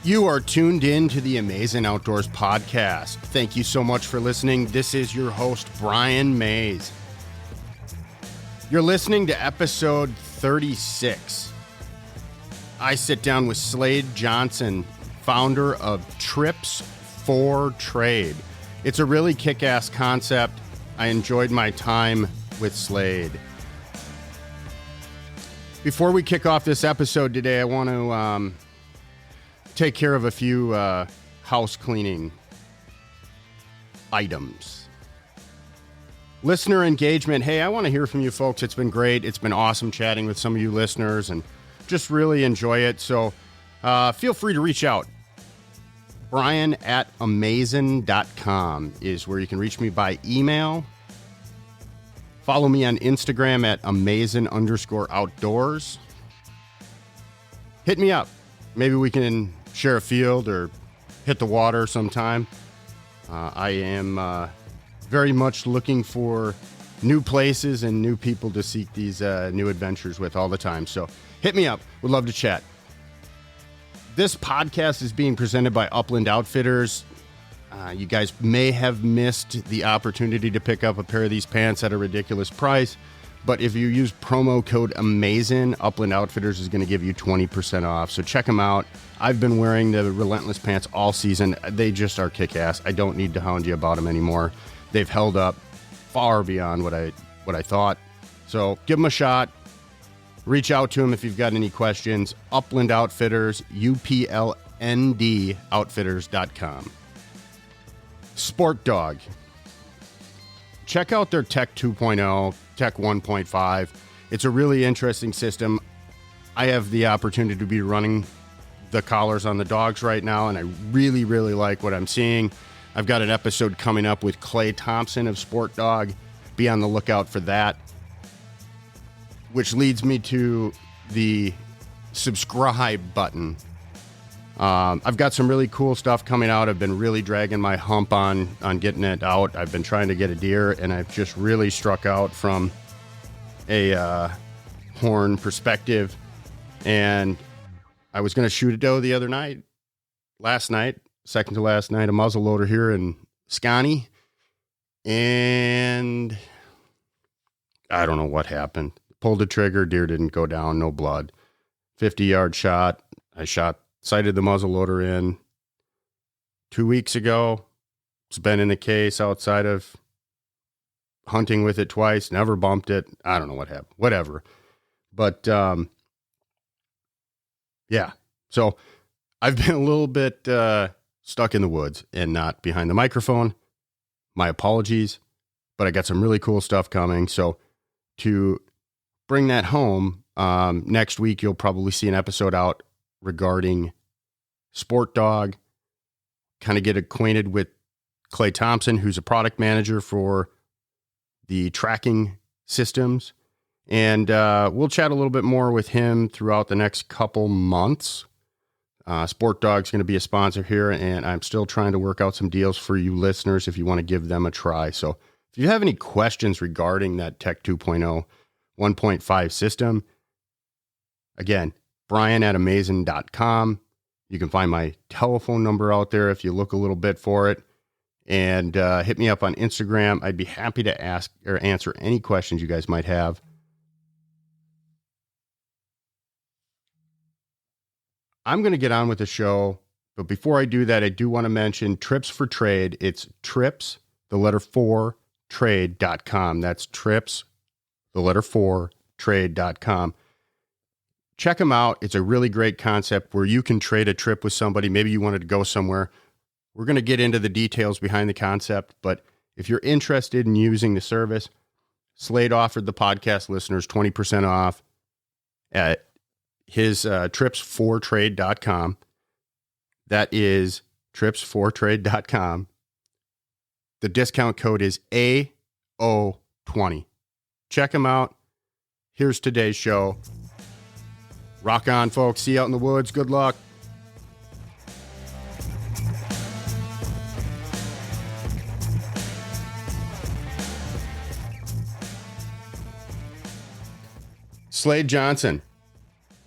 You are tuned in to the Amazing Outdoors podcast. Thank you so much for listening. This is your host, Brian Mays. You're listening to episode 36. I sit down with Slade Johnson, founder of Trips for Trade. It's a really kick-ass concept. I enjoyed my time with Slade. Before we kick off this episode today, I want to take care of a few house cleaning items. Listener engagement. Hey, I want to hear from you folks. It's been great. It's been awesome chatting with some of you listeners and just really enjoy it. So feel free to reach out. Brian at amazin.com is where you can reach me by email. Follow me on Instagram at amazin_outdoors. Hit me up. Maybe we can share a field or hit the water sometime. I am very much looking for new places and new people to seek these new adventures with all the time. So hit me up. Would love to chat. This podcast is being presented by Upland Outfitters. You guys may have missed the opportunity to pick up a pair of these pants at a ridiculous price. But if you use promo code AMAZIN, Upland Outfitters is going to give you 20% off. So check them out. I've been wearing the Relentless pants all season. They just are kick-ass. I don't need to hound you about them anymore. They've held up far beyond what I thought. So give them a shot. Reach out to them if you've got any questions. Upland Outfitters, UPLND Outfitters.com. SportDog. Check out their Tech 2.0, Tech 1.5. It's a really interesting system. I have the opportunity to be running the collars on the dogs right now, and I really, really like what I'm seeing. I've got an episode coming up with Clay Thompson of SportDog. Be on the lookout for that. Which leads me to the subscribe button. I've got some really cool stuff coming out. I've been really dragging my hump on getting it out. I've been trying to get a deer, and I've just really struck out from a horn perspective. And I was going to shoot a doe the other night, second to last night, a muzzleloader here in Scotty. And I don't know what happened. Pulled the trigger, deer didn't go down, no blood. 50-yard shot. I sighted the muzzleloader in 2 weeks ago. It's been in the case outside of hunting with it twice. Never bumped it. I don't know what happened. Whatever. But, yeah. So I've been a little bit stuck in the woods and not behind the microphone. My apologies. But I got some really cool stuff coming. So to bring that home, next week you'll probably see an episode out regarding SportDog, kind of get acquainted with Clay Thompson, who's a product manager for the tracking systems. And we'll chat a little bit more with him throughout the next couple months. SportDog's going to be a sponsor here, and I'm still trying to work out some deals for you listeners if you want to give them a try. So if you have any questions regarding that Tech 2.0 1.5 system, again, Brian at amazin.com. You can find my telephone number out there if you look a little bit for it. And hit me up on Instagram. I'd be happy to ask or answer any questions you guys might have. I'm going to get on with the show. But before I do that, I do want to mention Trips for Trade. It's trips, the letter 4, trade.com. That's trips, the letter 4, trade.com. Check them out. It's a really great concept where you can trade a trip with somebody. Maybe you wanted to go somewhere. We're going to get into the details behind the concept, but if you're interested in using the service, Slade offered the podcast listeners 20% off at his trips4trade.com. That is trips4trade.com. The discount code is AO20. Check them out. Here's today's show. Rock on, folks. See you out in the woods. Good luck. Slade Johnson.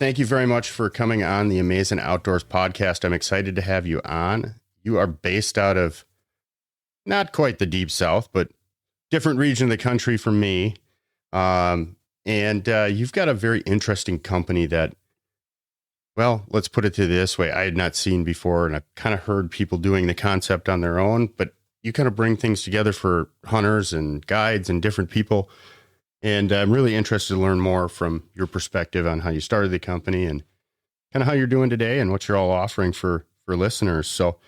Thank you very much for coming on the Amazing Outdoors podcast. I'm excited to have you on. You are based out of not quite the deep south, but different region of the country from me. And you've got a very interesting company that, well, let's put it to this way. I had not seen before, and I've kind of heard people doing the concept on their own, but you kind of bring things together for hunters and guides and different people. And I'm really interested to learn more from your perspective on how you started the company and kind of how you're doing today and what you're all offering for listeners. So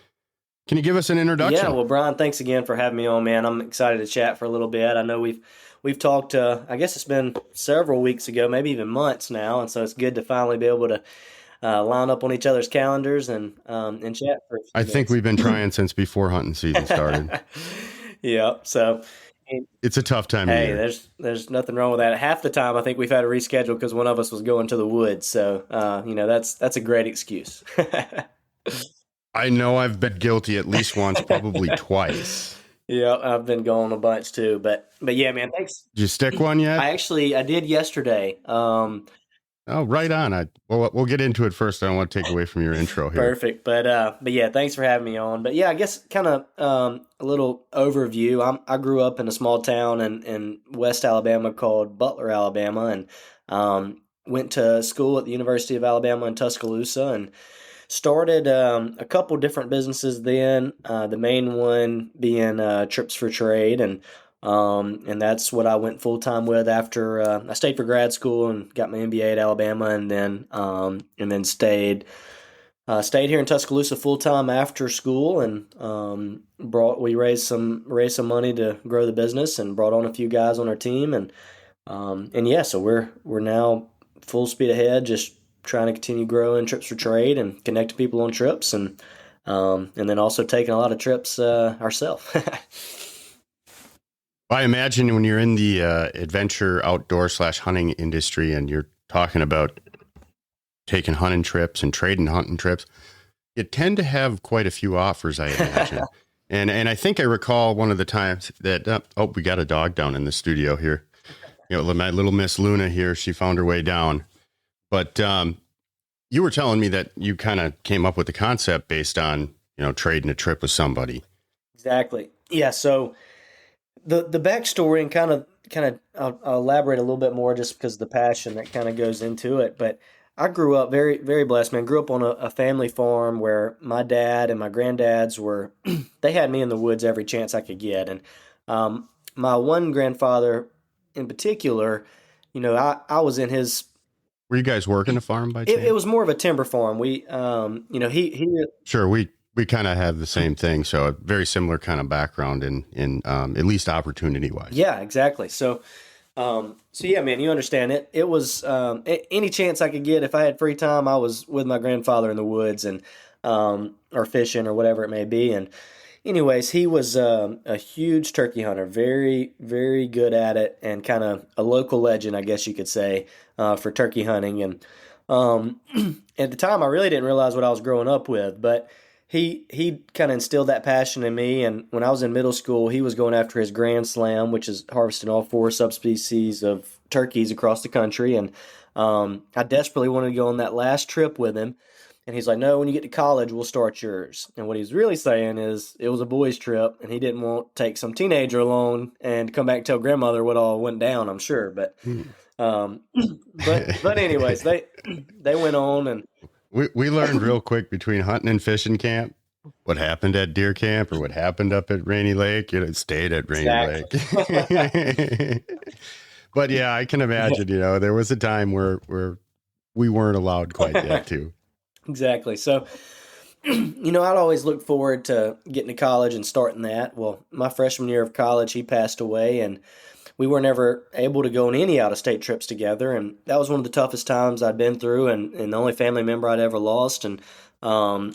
can you give us an introduction? Yeah, well, Brian, thanks again for having me on, man. I'm excited to chat for a little bit. I know we've talked, I guess it's been several weeks ago, maybe even months now, and so it's good to finally be able to line up on each other's calendars and chat for a few I think minutes. we've been trying since before hunting season started. Yeah, so It's a tough time of hey, year. there's nothing wrong with that. Half the time, I think we've had to reschedule because one of us was going to the woods. So that's a great excuse. I know I've been guilty at least once, probably twice. Yeah, I've been going a bunch too, but yeah, man, thanks. Did you stick one yet? I did yesterday. Oh, right on. We'll get into it first. I don't want to take away from your intro here. Perfect. But yeah, thanks for having me on. But yeah, I guess kind of a little overview. I grew up in a small town in West Alabama called Butler, Alabama, and went to school at the University of Alabama in Tuscaloosa and started a couple different businesses then. The main one being Trips for Trade, and that's what I went full time with after I stayed for grad school and got my MBA at Alabama, and then stayed here in Tuscaloosa full time after school, and we raised some money to grow the business and brought on a few guys on our team, and yeah, so we're now full speed ahead, just trying to continue growing Trips for Trade and connecting people on trips, and then also taking a lot of trips ourselves. I imagine when you're in the adventure outdoor / hunting industry and you're talking about taking hunting trips and trading hunting trips, you tend to have quite a few offers, I imagine. and I think I recall one of the times that, we got a dog down in the studio here. My little Miss Luna here, she found her way down. But you were telling me that you kind of came up with the concept based on, trading a trip with somebody. Exactly. Yeah. So the backstory and kind of I'll elaborate a little bit more just because of the passion that kind of goes into it. But I grew up very, very blessed, man. Grew up on a family farm where my dad and my granddads were, they had me in the woods every chance I could get. And my one grandfather in particular, I was in his. Were you guys working a farm by chance? It was more of a timber farm. We, he. Sure, we kind of have the same thing, so a very similar kind of background in at least opportunity wise. Yeah, exactly. So yeah, man, you understand it. It was any chance I could get. If I had free time, I was with my grandfather in the woods and or fishing or whatever it may be. And anyways, he was a huge turkey hunter, very, very good at it, and kind of a local legend, I guess you could say, for turkey hunting. And at the time, I really didn't realize what I was growing up with, but he kind of instilled that passion in me. And when I was in middle school, he was going after his Grand Slam, which is harvesting all 4 subspecies of turkeys across the country. And I desperately wanted to go on that last trip with him. And he's like, no, when you get to college, we'll start yours. And what he's really saying is it was a boys' trip, and he didn't want to take some teenager along and come back and tell grandmother what all went down, I'm sure. But anyways, they went on, and we learned real quick between hunting and fishing camp what happened at deer camp or what happened up at Rainy Lake. It stayed at Rainy Lake. But yeah, I can imagine. There was a time where we weren't allowed quite that too. Exactly. So, I'd always look forward to getting to college and starting that. Well, my freshman year of college, he passed away, and we were never able to go on any out-of-state trips together. And that was one of the toughest times I'd been through, and the only family member I'd ever lost. And, so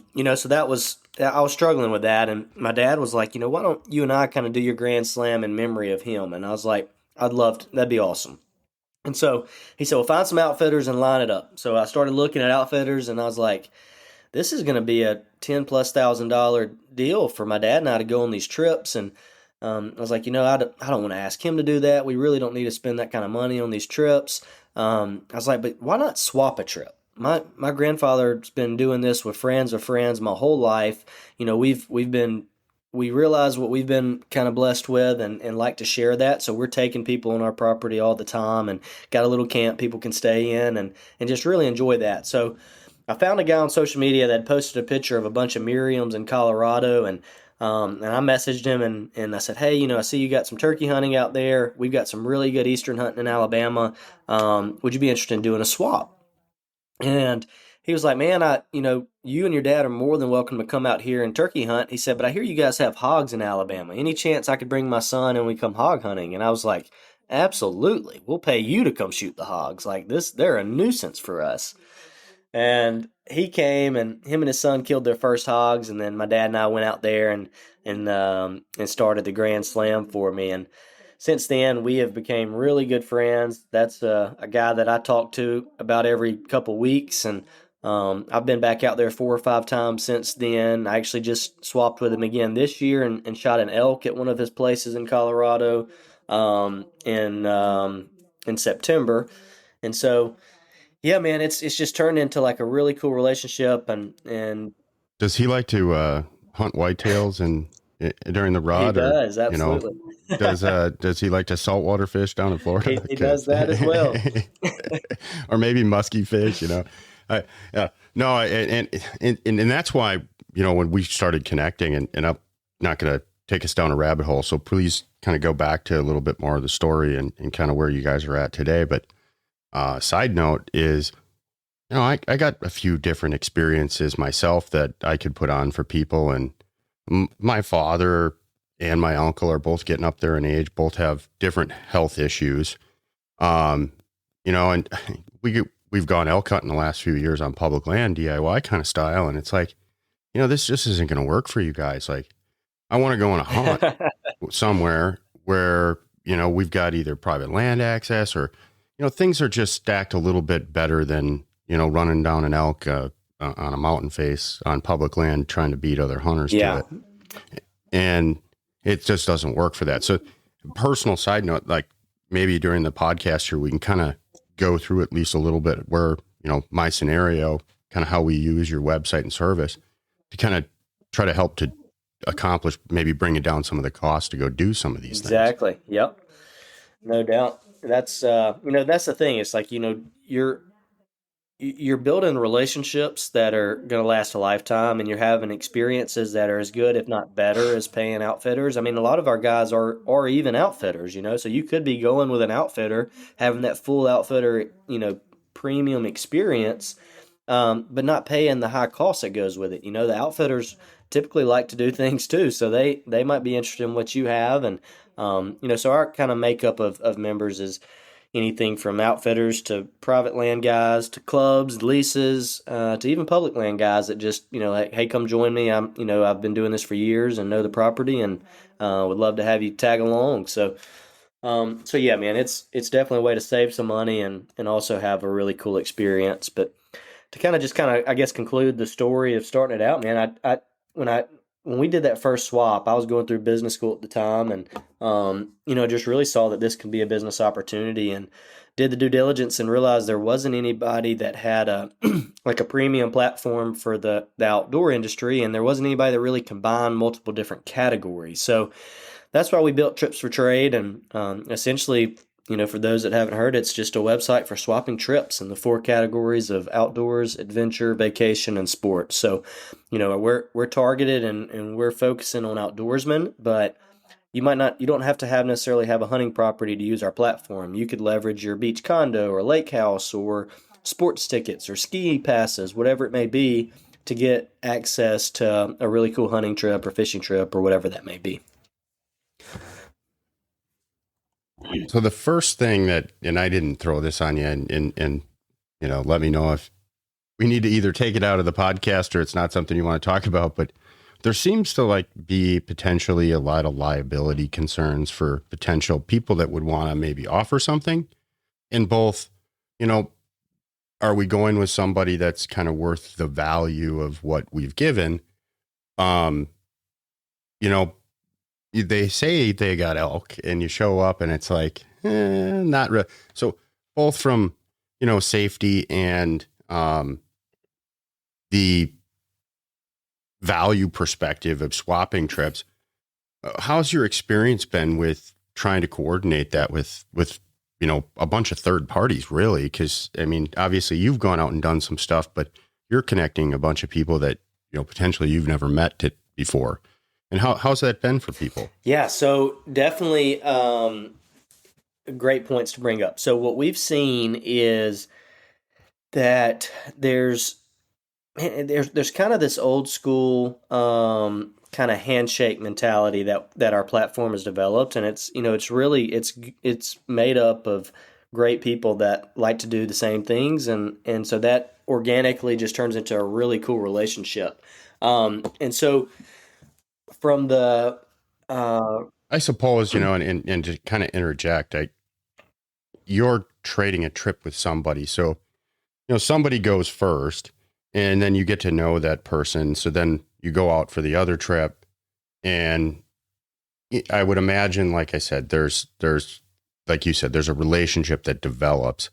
I was struggling with that. And my dad was like, why don't you and I kind of do your Grand Slam in memory of him? And I was like, I'd love to. That'd be awesome. And so he said, well, find some outfitters and line it up. So I started looking at outfitters, and I was like, this is going to be a $10,000+ deal for my dad and I to go on these trips. And I was like, I don't want to ask him to do that. We really don't need to spend that kind of money on these trips. I was like, but why not swap a trip? my grandfather's been doing this with friends of friends my whole life. We realize what we've been kind of blessed with and like to share that. So we're taking people on our property all the time and got a little camp people can stay in and just really enjoy that. So I found a guy on social media that posted a picture of a bunch of Miriams in Colorado, and I messaged him and I said, hey, I see you got some turkey hunting out there. We've got some really good eastern hunting in Alabama. Would you be interested in doing a swap? And he was like, man, you and your dad are more than welcome to come out here and turkey hunt. He said, but I hear you guys have hogs in Alabama. Any chance I could bring my son and we come hog hunting? And I was like, absolutely. We'll pay you to come shoot the hogs. Like this, they're a nuisance for us. And he came, and him and his son killed their first hogs, and then my dad and I went out there and started the Grand Slam for me. And since then, we have become really good friends. That's a guy that I talk to about every couple weeks, and I've been back out there 4 or 5 times since then. I actually just swapped with him again this year and shot an elk at one of his places in Colorado in September. And so yeah, man, it's just turned into like a really cool relationship, and Does he like to hunt whitetails and during the he rod, or does absolutely. does he like to saltwater fish down in Florida? He does that as well. Or maybe musky fish, yeah, no, and that's why when we started connecting, and I'm not going to take us down a rabbit hole, so please kind of go back to a little bit more of the story and kind of where you guys are at today. But side note is, I got a few different experiences myself that I could put on for people. And my father and my uncle are both getting up there in age, both have different health issues. And we've gone elk hunting the last few years on public land, DIY kind of style. And it's like, this just isn't going to work for you guys. Like, I want to go on a hunt somewhere where, we've got either private land access or, things are just stacked a little bit better than, running down an elk on a mountain face on public land, trying to beat other hunters to it. And it just doesn't work for that. So personal side note, like maybe during the podcast here, we can kind of go through at least a little bit where, my scenario, kind of how we use your website and service to kind of try to help to accomplish, maybe bringing down some of the costs to go do some of these things. Exactly. Yep. No doubt. That's that's the thing. It's like, you're building relationships that are going to last a lifetime, and you're having experiences that are as good, if not better, as paying outfitters. I mean, a lot of our guys are even outfitters, so you could be going with an outfitter, having that full outfitter, premium experience, but not paying the high cost that goes with it. The outfitters typically like to do things too, so they might be interested in what you have. And so our kind of makeup of members is anything from outfitters to private land guys to clubs, leases, to even public land guys that just, like, hey, come join me. I've been doing this for years and know the property, and would love to have you tag along. So yeah, man, it's definitely a way to save some money and also have a really cool experience. But to kind of, I guess, conclude the story of starting it out, man, when we did that first swap, I was going through business school at the time, and just really saw that this could be a business opportunity, and did the due diligence and realized there wasn't anybody that had a like a premium platform for the outdoor industry, and there wasn't anybody that really combined multiple different categories. So that's why we built Trips for Trade, and essentially, for those that haven't heard, it's just a website for swapping trips in the 4 categories of outdoors, adventure, vacation, and sport. So, we're targeted and we're focusing on outdoorsmen, but you don't have to necessarily have a hunting property to use our platform. You could leverage your beach condo or lake house or sports tickets or ski passes, whatever it may be, to get access to a really cool hunting trip or fishing trip or whatever that may be. So the first thing and I didn't throw this on you, and let me know if we need to either take it out of the podcast or it's not something you want to talk about, but there seems to be potentially a lot of liability concerns for potential people that would want to maybe offer something in both, are we going with somebody that's kind of worth the value of what we've given? They say they got elk and you show up and it's like, not really. So both from, safety and, the value perspective of swapping trips, how's your experience been with trying to coordinate that with a bunch of third parties, really? Because I mean, obviously you've gone out and done some stuff, but you're connecting a bunch of people that potentially you've never met before. And how's that been for people? Yeah, so definitely great points to bring up. So what we've seen is that there's kind of this old school kind of handshake mentality that our platform has developed, and it's made up of great people that like to do the same things, and so that organically just turns into a really cool relationship. And so from the I suppose, and to kind of interject, you're trading a trip with somebody. So, somebody goes first and then you get to know that person. So then you go out for the other trip. And I would imagine, like I said, there's, like you said, there's a relationship that develops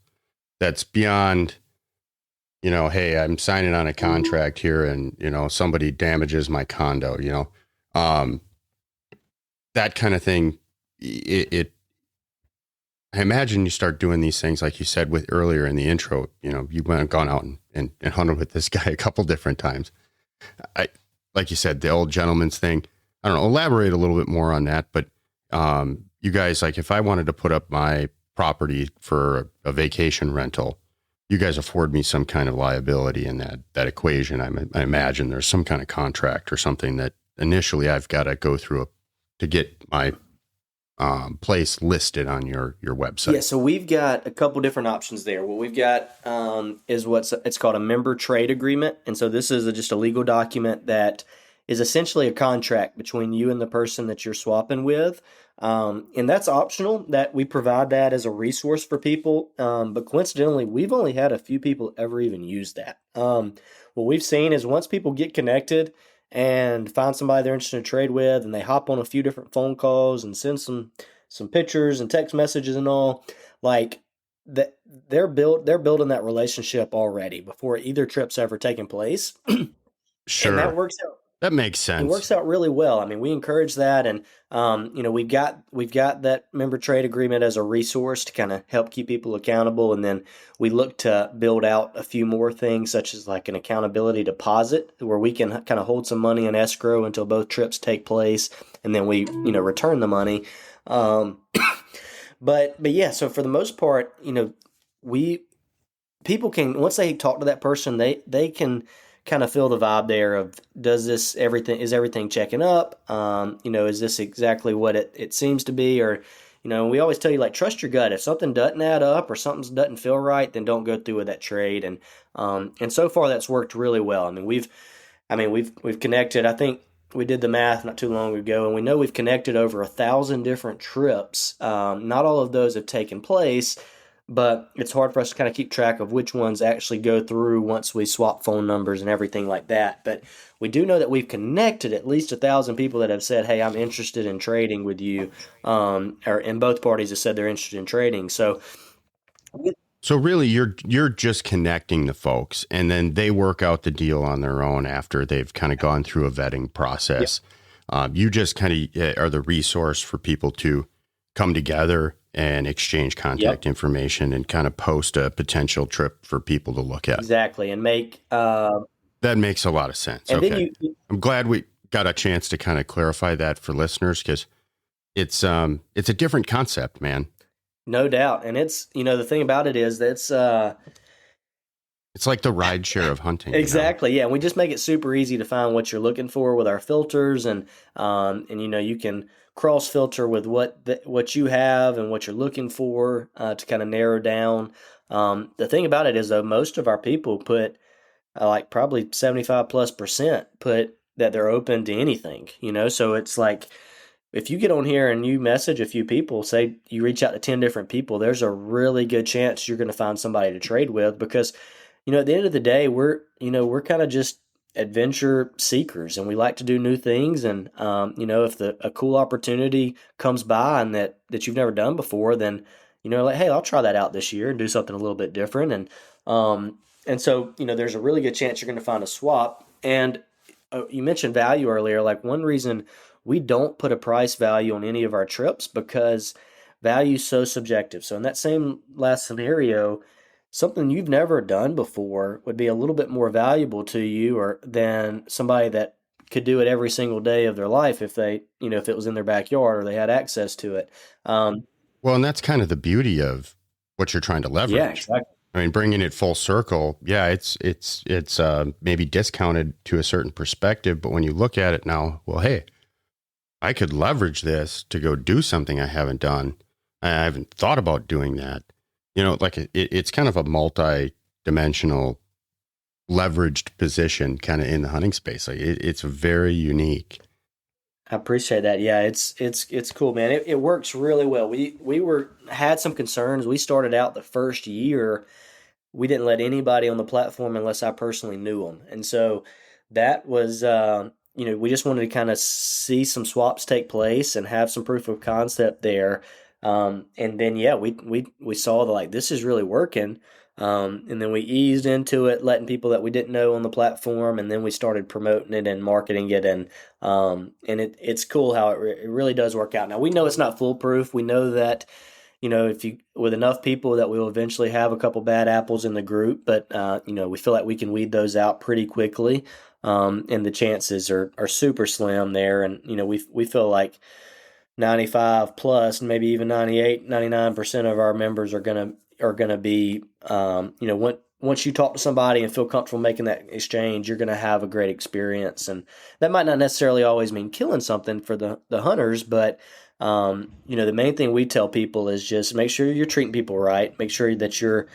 that's beyond, hey, I'm signing on a contract here and, somebody damages my condo, that kind of thing. I imagine you start doing these things, like you said with earlier in the intro, you went and gone out and hunted with this guy a couple different times. Like you said, the old gentleman's thing. I don't know, elaborate a little bit more on that. But you guys, like if I wanted to put up my property for a vacation rental, you guys afford me some kind of liability in that equation. I imagine there's some kind of contract or something that initially I've got to go through to get my place listed on your website. Yeah, so we've got a couple different options there. What we've got is it's called a member trade agreement, and so this is just a legal document that is essentially a contract between you and the person that you're swapping with, and that's optional. That we provide that as a resource for people, but coincidentally, we've only had a few people ever even use that. What we've seen is once people get connected and find somebody they're interested to trade with, and they hop on a few different phone calls and send some pictures and text messages and all, like that they're building that relationship already before either trip's ever taken place. Sure. And that works out. That makes sense. It works out really well. I mean, we encourage that, and we've got that member trade agreement as a resource to kind of help keep people accountable, and then we look to build out a few more things, such as like an accountability deposit, where we can kind of hold some money in escrow until both trips take place, and then we return the money. But yeah, so for the most part, people can, once they talk to that person, they can kind of feel the vibe there of, is everything checking up? Is this exactly what it seems to be? Or, we always tell you, like, trust your gut. If something doesn't add up or something doesn't feel right, then don't go through with that trade. And so far that's worked really well. I mean, we've connected, I think we did the math not too long ago, and we know we've connected over 1,000 different trips. Not all of those have taken place, but it's hard for us to kind of keep track of which ones actually go through once we swap phone numbers and everything like that. But we do know that we've connected at least 1,000 people that have said, hey, I'm interested in trading with you, and both parties have said they're interested in trading. So really, you're just connecting the folks, and then they work out the deal on their own after they've kind of gone through a vetting process. Yep. You just kind of are the resource for people to come together and exchange contact information and kind of post a potential trip for people to look at. Exactly, and make that makes a lot of sense. And okay, I'm glad we got a chance to kind of clarify that for listeners, because it's a different concept, man. No doubt. And it's, the thing about it is that's it's like the ride share of hunting. Exactly. Yeah. And we just make it super easy to find what you're looking for with our filters, and you can cross filter with what you have and what you're looking for to kind of narrow down. The thing about it is, though, most of our people put like probably 75+% put that they're open to anything, so it's like, if you get on here and you message a few people, say you reach out to 10 different people, there's a really good chance you're going to find somebody to trade with, because, at the end of the day, we're kind of just adventure seekers, and we like to do new things. And, if a cool opportunity comes by and that you've never done before, then, like, hey, I'll try that out this year and do something a little bit different. And, And so, there's a really good chance you're going to find a swap. And you mentioned value earlier. Like, one reason we don't put a price value on any of our trips, because value is so subjective. So in that same last scenario, something you've never done before would be a little bit more valuable to you or than somebody that could do it every single day of their life if they, if it was in their backyard or they had access to it. Well, and that's kind of the beauty of what you're trying to Yeah, leverage. exactly. I mean, bringing it full circle, yeah, it's maybe discounted to a certain perspective, but when you look at it now, well, hey, I could leverage this to go do something I haven't done. I haven't thought about doing that. Like it's kind of a multi-dimensional leveraged position kind of in the hunting space. Like it's very unique. I appreciate that. Yeah, it's cool, man. It works really well. We had some concerns. We started out the first year, we didn't let anybody on the platform unless I personally knew them. And so that was, we just wanted to kind of see some swaps take place and have some proof of concept there. And then, yeah, we saw that like, this is really working. And then we eased into it, letting people that we didn't know on the platform. And then we started promoting it and marketing it. And it's cool how it really does work out. Now we know it's not foolproof. We know that, if you with enough people that we'll eventually have a couple bad apples in the group, but we feel like we can weed those out pretty quickly, and the chances are super slim there. And we feel like 95 plus, maybe even 98, 99% of our members are gonna be, once you talk to somebody and feel comfortable making that exchange, you're gonna have a great experience. And that might not necessarily always mean killing something for the hunters, but the main thing we tell people is just make sure you're treating people right. Make sure that you're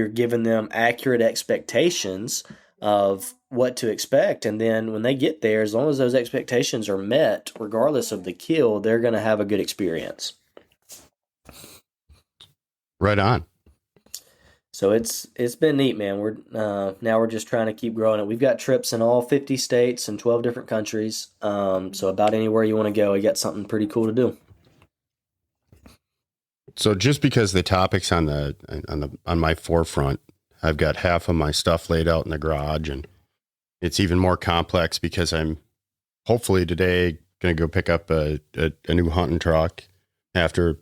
giving them accurate expectations of what to expect. And then when they get there, as long as those expectations are met, regardless of the kill, they're going to have a good experience. Right on. So it's been neat, man. We're just trying to keep growing it. We've got trips in all 50 states and 12 different countries. So about anywhere you want to go, you got something pretty cool to do. So just because the topic's on my forefront, I've got half of my stuff laid out in the garage, and it's even more complex because I'm hopefully today going to go pick up a new hunting truck after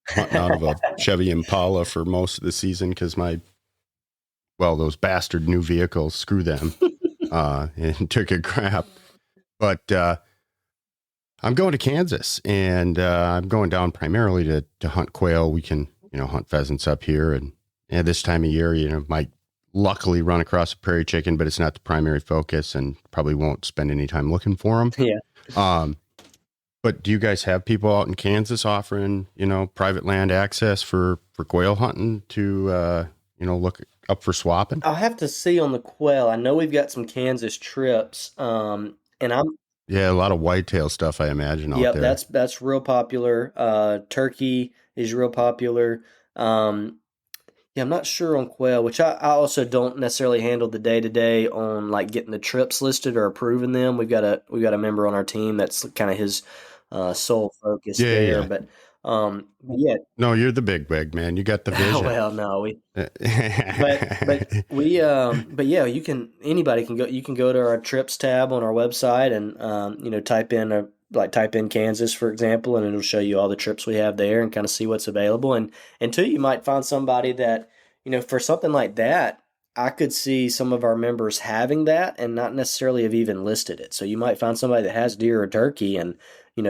hunting out of a Chevy Impala for most of the season because those bastard new vehicles, screw them, and took a crap. But I'm going to Kansas, and I'm going down primarily to hunt quail. We can, hunt pheasants up here, and this time of year, might luckily run across a prairie chicken, but it's not the primary focus, and probably won't spend any time looking for them. Yeah. But do you guys have people out in Kansas offering, private land access for quail hunting to, look up for swapping? I'll have to see on the quail. I know we've got some Kansas trips, and a lot of whitetail stuff, I imagine, out there. That's real popular. Turkey is real popular. I'm not sure on quail, which I also don't necessarily handle the day-to-day on like getting the trips listed or approving them. We've got a member on our team that's kind of his sole focus there. Yeah. But yeah. No, you're the big wig, man. You got the vision. Well, no, but yeah, anybody can go. You can go to our trips tab on our website and type in Kansas, for example, and it'll show you all the trips we have there and kind of see what's available. And two, you might find somebody that, for something like that, I could see some of our members having that and not necessarily have even listed it. So you might find somebody that has deer or turkey and,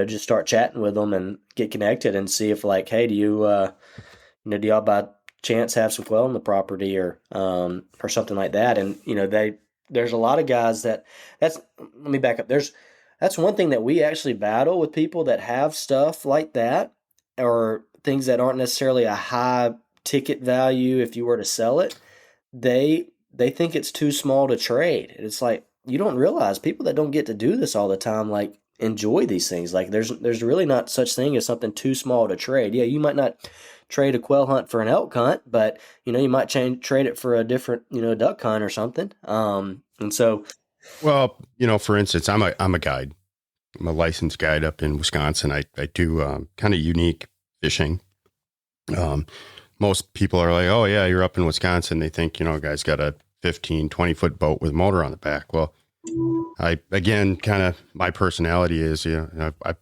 just start chatting with them and get connected and see if like, hey, do y'all by chance have some quail on the property or something like that. And, there's a lot of guys let me back up. That's one thing that we actually battle with people that have stuff like that or things that aren't necessarily a high ticket value. If you were to sell it, they think it's too small to trade. It's like, you don't realize people that don't get to do this all the time, like, enjoy these things. Like there's really not such thing as something too small to trade. Yeah, you might not trade a quail hunt for an elk hunt, but you might trade it for a different duck hunt or something. And so, well, for instance, I'm a guide. I'm a licensed guide up in Wisconsin. I do kind of unique fishing. most people are like, oh yeah, you're up in Wisconsin. They think, a guy's got a 15, 20-foot boat with motor on the back. Well, again, kind of my personality is, I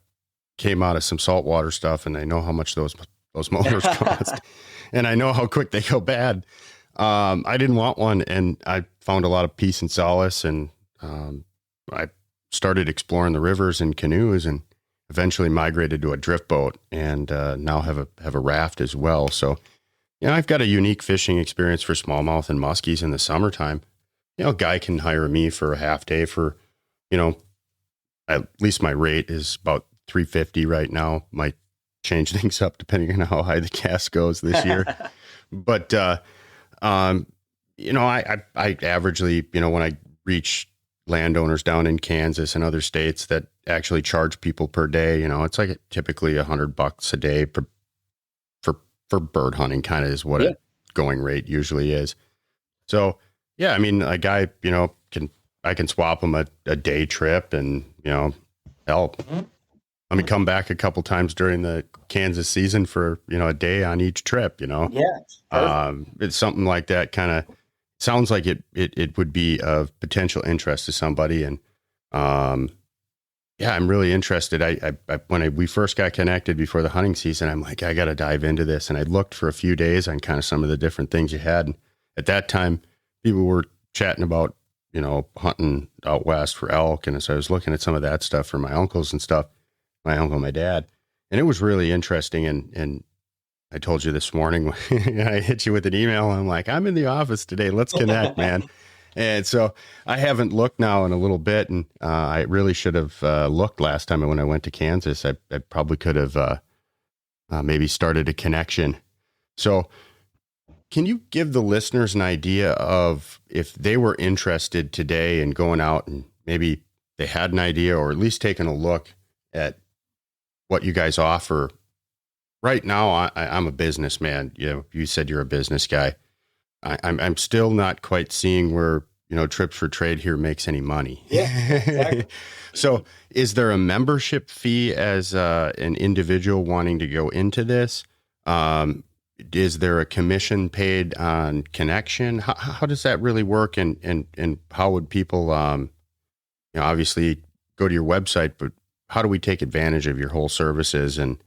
came out of some saltwater stuff and I know how much those motors cost and I know how quick they go bad. I didn't want one, and I found a lot of peace and solace, and I started exploring the rivers and canoes, and eventually migrated to a drift boat, and now have a raft as well. So, I've got a unique fishing experience for smallmouth and muskies in the summertime. A guy can hire me for a half day for, at least my rate is about $350 right now. Might change things up depending on how high the cast goes this year. But, I averagely, when I reach landowners down in Kansas and other states that actually charge people per day, it's like typically $100 a day for bird hunting, kind of is what a going rate usually is. So, yeah, I mean, a guy, I can swap him a day trip and, help. Let me come back a couple times during the Kansas season for, a day on each trip, Yeah. It's something like that. Kind of sounds like it would be of potential interest to somebody. And, yeah, I'm really interested. When we first got connected before the hunting season, I'm like, I got to dive into this. And I looked for a few days on kind of some of the different things you had. And at that time, people were chatting about, hunting out west for elk. And so I was looking at some of that stuff for my uncles and stuff, my uncle, and my dad. And it was really interesting. And I told you this morning, I hit you with an email. I'm like, I'm in the office today. Let's connect, man. And so I haven't looked now in a little bit, and I really should have looked last time when I went to Kansas. I probably could have maybe started a connection. So can you give the listeners an idea of if they were interested today in going out and maybe they had an idea or at least taking a look at what you guys offer? Right now, I'm a businessman. You said you're a business guy. I'm still not quite seeing where, Trips for Trade here makes any money. Yeah, exactly. So is there a membership fee as an individual wanting to go into this? Is there a commission paid on connection? How does that really work? And how would people, obviously go to your website, but how do we take advantage of your whole services and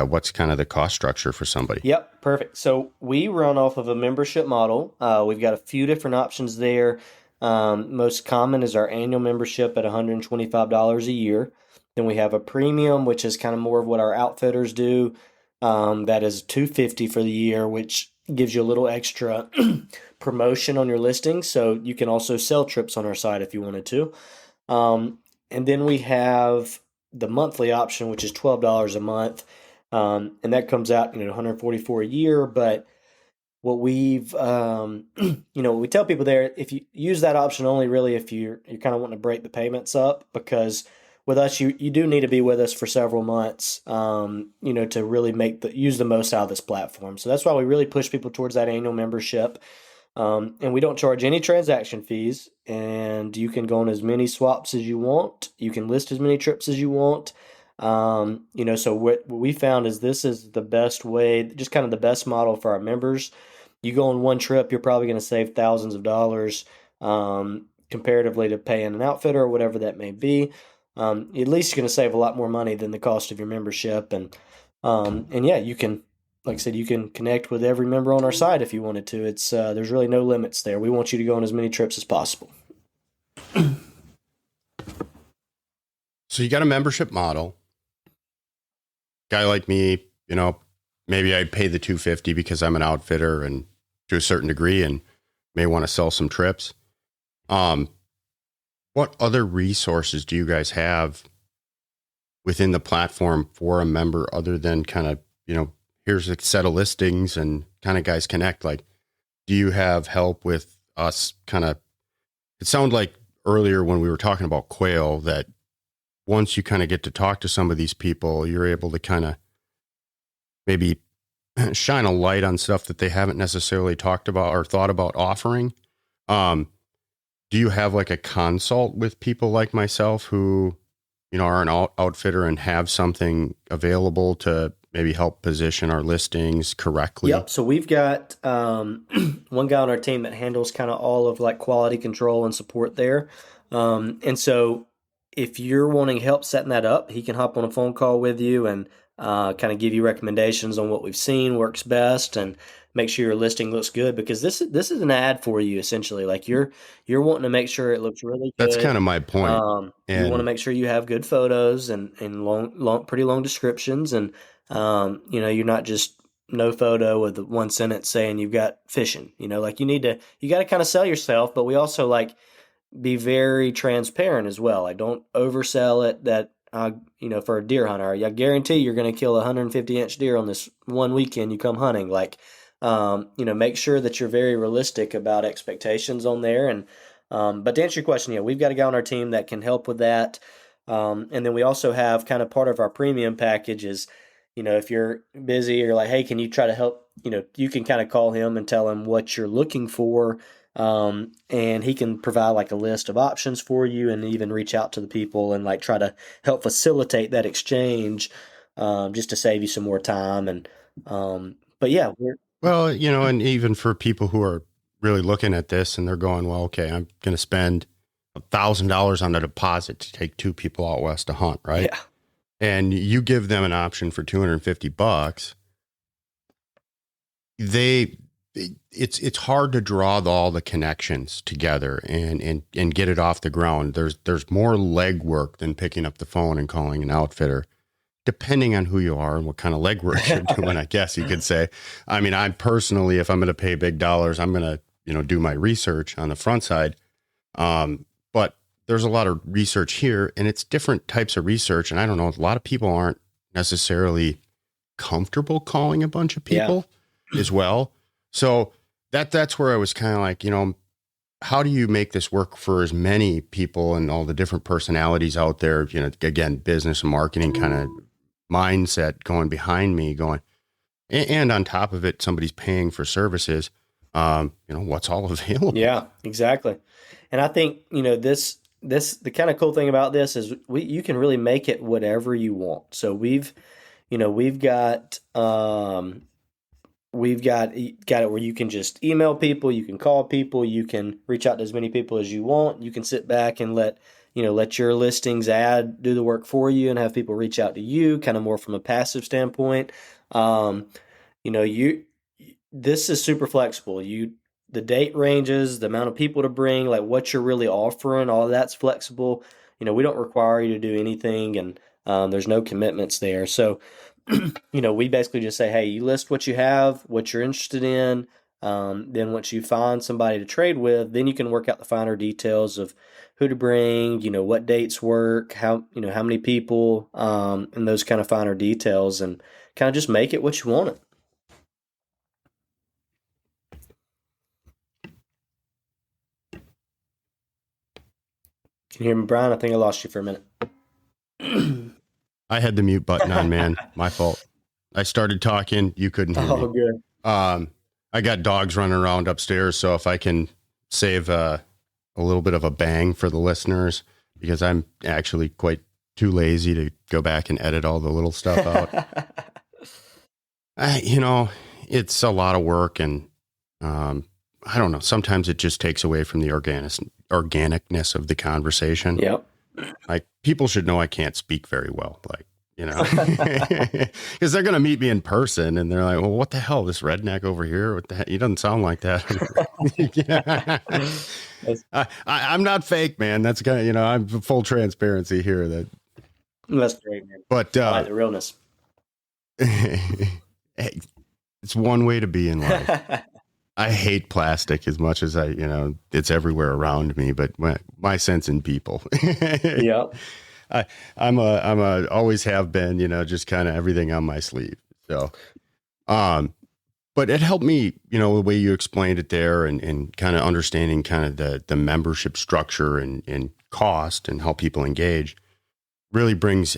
what's kind of the cost structure for somebody? Yep, perfect. So we run off of a membership model. We've got a few different options there. Most common is our annual membership at $125 a year. Then we have a premium, which is kind of more of what our outfitters do. That is $250 for the year, which gives you a little extra promotion on your listing. So you can also sell trips on our site if you wanted to. And then we have the monthly option, which is $12 a month. And that comes out, $144 a year. But what we've, we tell people there, if you use that option only really if you're kind of wanting to break the payments up, because with us, you do need to be with us for several months, to really use the most out of this platform. So that's why we really push people towards that annual membership. And we don't charge any transaction fees, and you can go on as many swaps as you want. You can list as many trips as you want. So what we found is this is the best way, just kind of the best model for our members. You go on one trip, you're probably going to save thousands of dollars, comparatively to paying an outfitter or whatever that may be. At least you're going to save a lot more money than the cost of your membership. And yeah, you can, like I said, you can connect with every member on our site if you wanted to. It's there's really no limits there. We want you to go on as many trips as possible. So you got a membership model. Guy like me, maybe I'd pay the $250 because I'm an outfitter and to a certain degree and may want to sell some trips. What other resources do you guys have within the platform for a member other than kind of, here's a set of listings and kind of guys connect? Like, do you have help with us kind of, it sounded like earlier when we were talking about quail that once you kind of get to talk to some of these people, you're able to kind of maybe shine a light on stuff that they haven't necessarily talked about or thought about offering. Do you have like a consult with people like myself who, are an outfitter and have something available to maybe help position our listings correctly? Yep. So we've got one guy on our team that handles kind of all of like quality control and support there. And so if you're wanting help setting that up, he can hop on a phone call with you and kind of give you recommendations on what we've seen works best and make sure your listing looks good, because this is an ad for you essentially. Like you're wanting to make sure it looks really That's kind good. of my point. You want to And make sure you have good photos and pretty long descriptions, and you're not just no photo with one sentence saying you've got fishing. Like you got to kind of sell yourself, but we also like be very transparent as well. I don't oversell it that, for a deer hunter, I guarantee you're going to kill a 150-inch deer on this one weekend you come hunting. Like, make sure that you're very realistic about expectations on there. And, but to answer your question, yeah, we've got a guy on our team that can help with that. And then we also have kind of part of our premium package is, if you're busy or like, hey, can you try to help, you can kind of call him and tell him what you're looking for. And he can provide like a list of options for you and even reach out to the people and like try to help facilitate that exchange, just to save you some more time. And, but yeah, well, and even for people who are really looking at this and they're going, well, okay, I'm going to spend $1,000 on a deposit to take two people out west to hunt, right? yeah, And you give them an option for $250. It's hard to draw all the connections together and get it off the ground. There's more legwork than picking up the phone and calling an outfitter, depending on who you are and what kind of legwork you're doing, I guess you could say. I mean, I personally, if I'm going to pay big dollars, I'm going to, do my research on the front side. But there's a lot of research here, and it's different types of research. And I don't know, a lot of people aren't necessarily comfortable calling a bunch of people as well. So that's where I was kind of like, how do you make this work for as many people and all the different personalities out there? Again, business and marketing kind of mindset going behind me going, and on top of it, somebody's paying for services. What's all available? Yeah, exactly. And I think, the kind of cool thing about this is you can really make it whatever you want. So we've got it where you can just email people, you can call people, you can reach out to as many people as you want. You can sit back and let your listings ad do the work for you and have people reach out to you kind of more from a passive standpoint. This is super flexible. The date ranges, the amount of people to bring, like what you're really offering, all of that's flexible. We don't require you to do anything, and there's no commitments there. So, we basically just say, hey, you list what you have, what you're interested in. Then once you find somebody to trade with, then you can work out the finer details of who to bring, what dates work, how many people, and those kind of finer details, and kind of just make it what you want it. Can you hear me, Brian? I think I lost you for a minute. I had the mute button on, man. My fault. I started talking. You couldn't hear me. Oh, good. I got dogs running around upstairs. So if I can save a little bit of a bang for the listeners, because I'm actually quite too lazy to go back and edit all the little stuff out. It's a lot of work, and I don't know. Sometimes it just takes away from the organicness of the conversation. Yep. Like, people should know I can't speak very well, because they're going to meet me in person and they're like, well, what the hell, this redneck over here? What the heck? He doesn't sound like that. I'm not fake, man. That's kind of, I'm full transparency here. That's great, man. But I like the realness. Hey, it's one way to be in life. I hate plastic as much as it's everywhere around me, but my sense in people. Yeah. I'm always have been, just kind of everything on my sleeve. So, but it helped me, the way you explained it there and kind of understanding kind of the membership structure and cost and how people engage really brings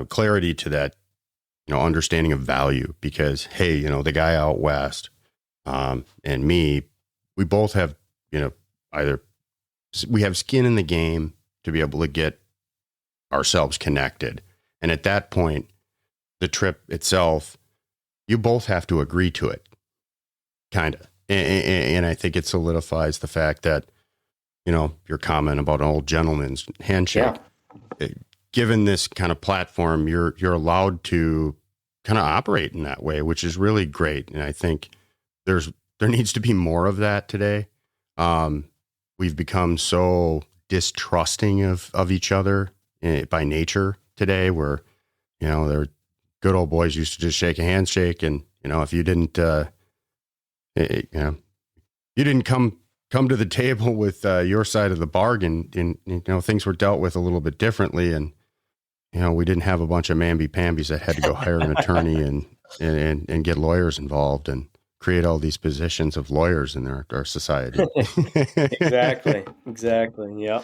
clarity to that, understanding of value, because, hey, the guy out west, and me, we both have, either we have skin in the game to be able to get ourselves connected. And at that point, the trip itself, you both have to agree to it, kind of. And I think it solidifies the fact that, your comment about an old gentleman's handshake. Yeah. Given this kind of platform, you're allowed to kind of operate in that way, which is really great. And I think there needs to be more of that today. We've become so distrusting of each other by nature today, where, they're good old boys used to just shake a handshake. And, if you didn't, you didn't come to the table with your side of the bargain, and, things were dealt with a little bit differently. And, we didn't have a bunch of mamby-pambies that had to go hire an attorney and get lawyers involved and create all these positions of lawyers in our society. Exactly. Yeah.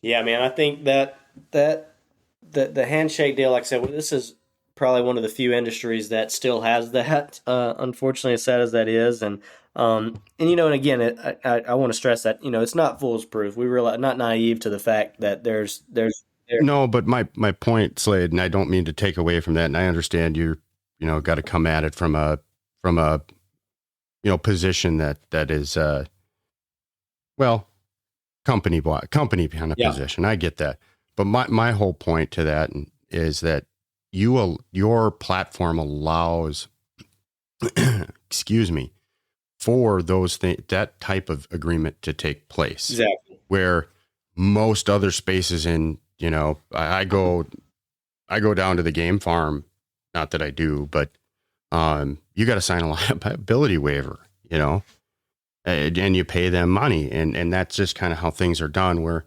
Yeah, man. I think that the handshake deal, like I said, this is probably one of the few industries that still has that. Unfortunately, as sad as that is, and again, I want to stress that it's not foolproof. We realize, not naive to the fact that there's no, but my point, Slade, and I don't mean to take away from that, and I understand you got to come at it from a position that is company kind of position. I get that, but my whole point to that is that your platform allows excuse me, for those that type of agreement to take place. Exactly. Where most other spaces I go down to the game farm, not that I do, but you got to sign a liability waiver, and you pay them money. And that's just kind of how things are done, where,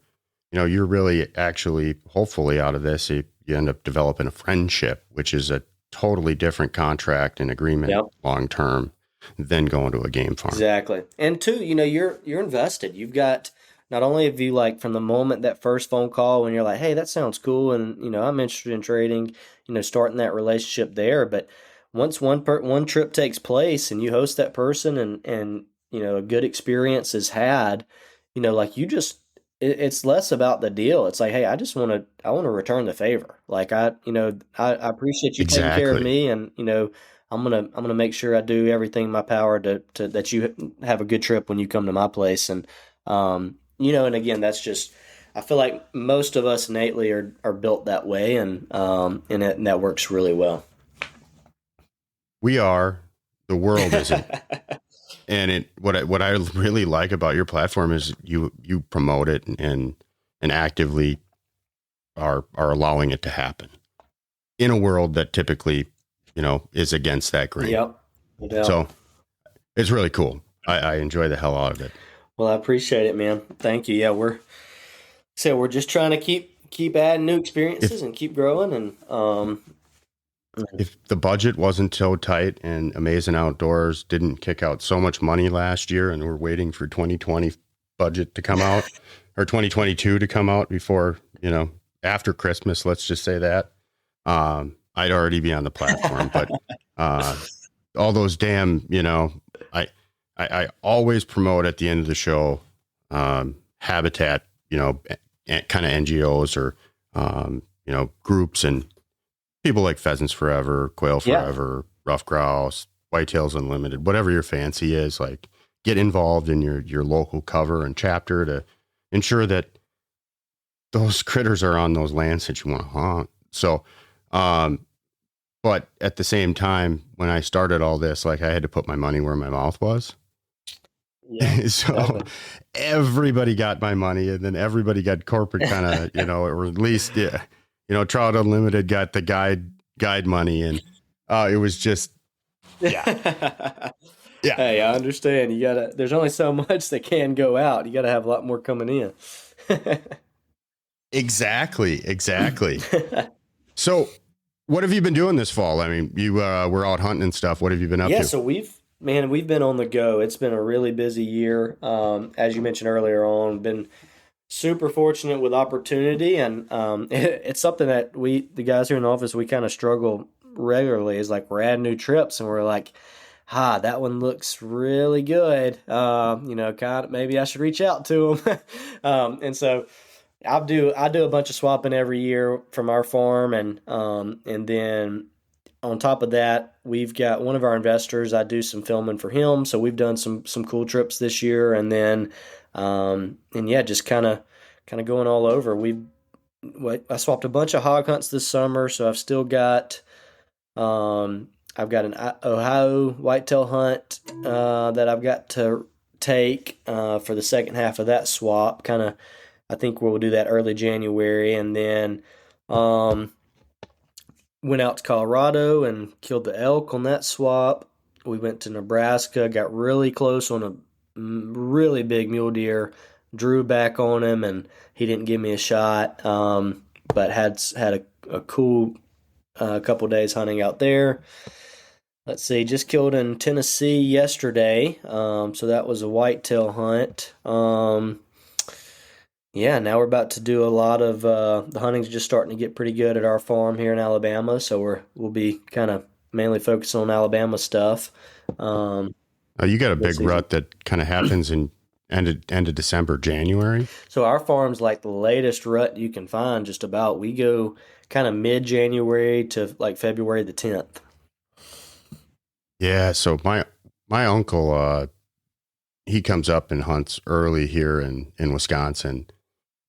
you're really actually, hopefully out of this, you end up developing a friendship, which is a totally different contract and agreement long-term than going to a game farm. Exactly. And two, you're invested. You've got, not only have you, like, from the moment that first phone call when you're like, hey, that sounds cool, and I'm interested in trading, starting that relationship there. But once one trip takes place and you host that person, and a good experience is had, like, it's less about the deal. It's like, hey, I want to return the favor. Like, I appreciate you taking care of me, and I'm gonna make sure I do everything in my power to that you have a good trip when you come to my place. And and again, that's just, I feel like most of us innately are built that way, and that works really well. We are. The world isn't. And what I really like about your platform is you promote it and actively are allowing it to happen in a world that typically, is against that grain. Yep. So it's really cool. I enjoy the hell out of it. Well, I appreciate it, man. Thank you. Yeah, we're just trying to keep adding new experiences and keep growing. And if the budget wasn't so tight and Amazing Outdoors didn't kick out so much money last year, and we're waiting for 2020 budget to come out or 2022 to come out before, after Christmas, let's just say that, I'd already be on the platform. But all those damn, I always promote at the end of the show, habitat, kind of NGOs or, groups, and people like Pheasants Forever, Quail Forever, Rough Grouse, Whitetails Unlimited, whatever your fancy is, like, get involved in your local cover and chapter to ensure that those critters are on those lands that you want to hunt. So, but at the same time, when I started all this, like, I had to put my money where my mouth was. Yeah, so definitely. Everybody got my money, and then everybody got corporate kind of, or at least, Trout Unlimited got the guide money, and it was just, yeah. Hey, I understand. There's only so much that can go out. You got to have a lot more coming in. Exactly. So what have you been doing this fall? I mean, you were out hunting and stuff. What have you been up to? Yeah, so we've been on the go. It's been a really busy year. As you mentioned earlier on, been super fortunate with opportunity, and it's something that the guys here in the office, we kind of struggle regularly, is like, we're adding new trips and we're like, that one looks really good. Kind of, maybe I should reach out to them. And so I do a bunch of swapping every year from our farm, and then on top of that, we've got one of our investors. I do some filming for him, so we've done some cool trips this year, and then and yeah, just kind of going all over. I swapped a bunch of hog hunts this summer, so I've got an Ohio whitetail hunt that I've got to take for the second half of that swap. I think we'll do that early January, and then went out to Colorado and killed the elk on that swap. We went to Nebraska, got really close on a really big mule deer, drew back on him, and he didn't give me a shot. But had a cool couple days hunting out there. Let's see, just killed in Tennessee yesterday, so that was a whitetail hunt. Yeah, now we're about to do a lot of the hunting's just starting to get pretty good at our farm here in Alabama, so we'll be kind of mainly focusing on Alabama stuff. You got a big rut that kind of happens in end of December, January. So our farm's like the latest rut you can find. Just about, we go kind of mid-January to like February the 10th. Yeah, so my uncle, he comes up and hunts early here in Wisconsin,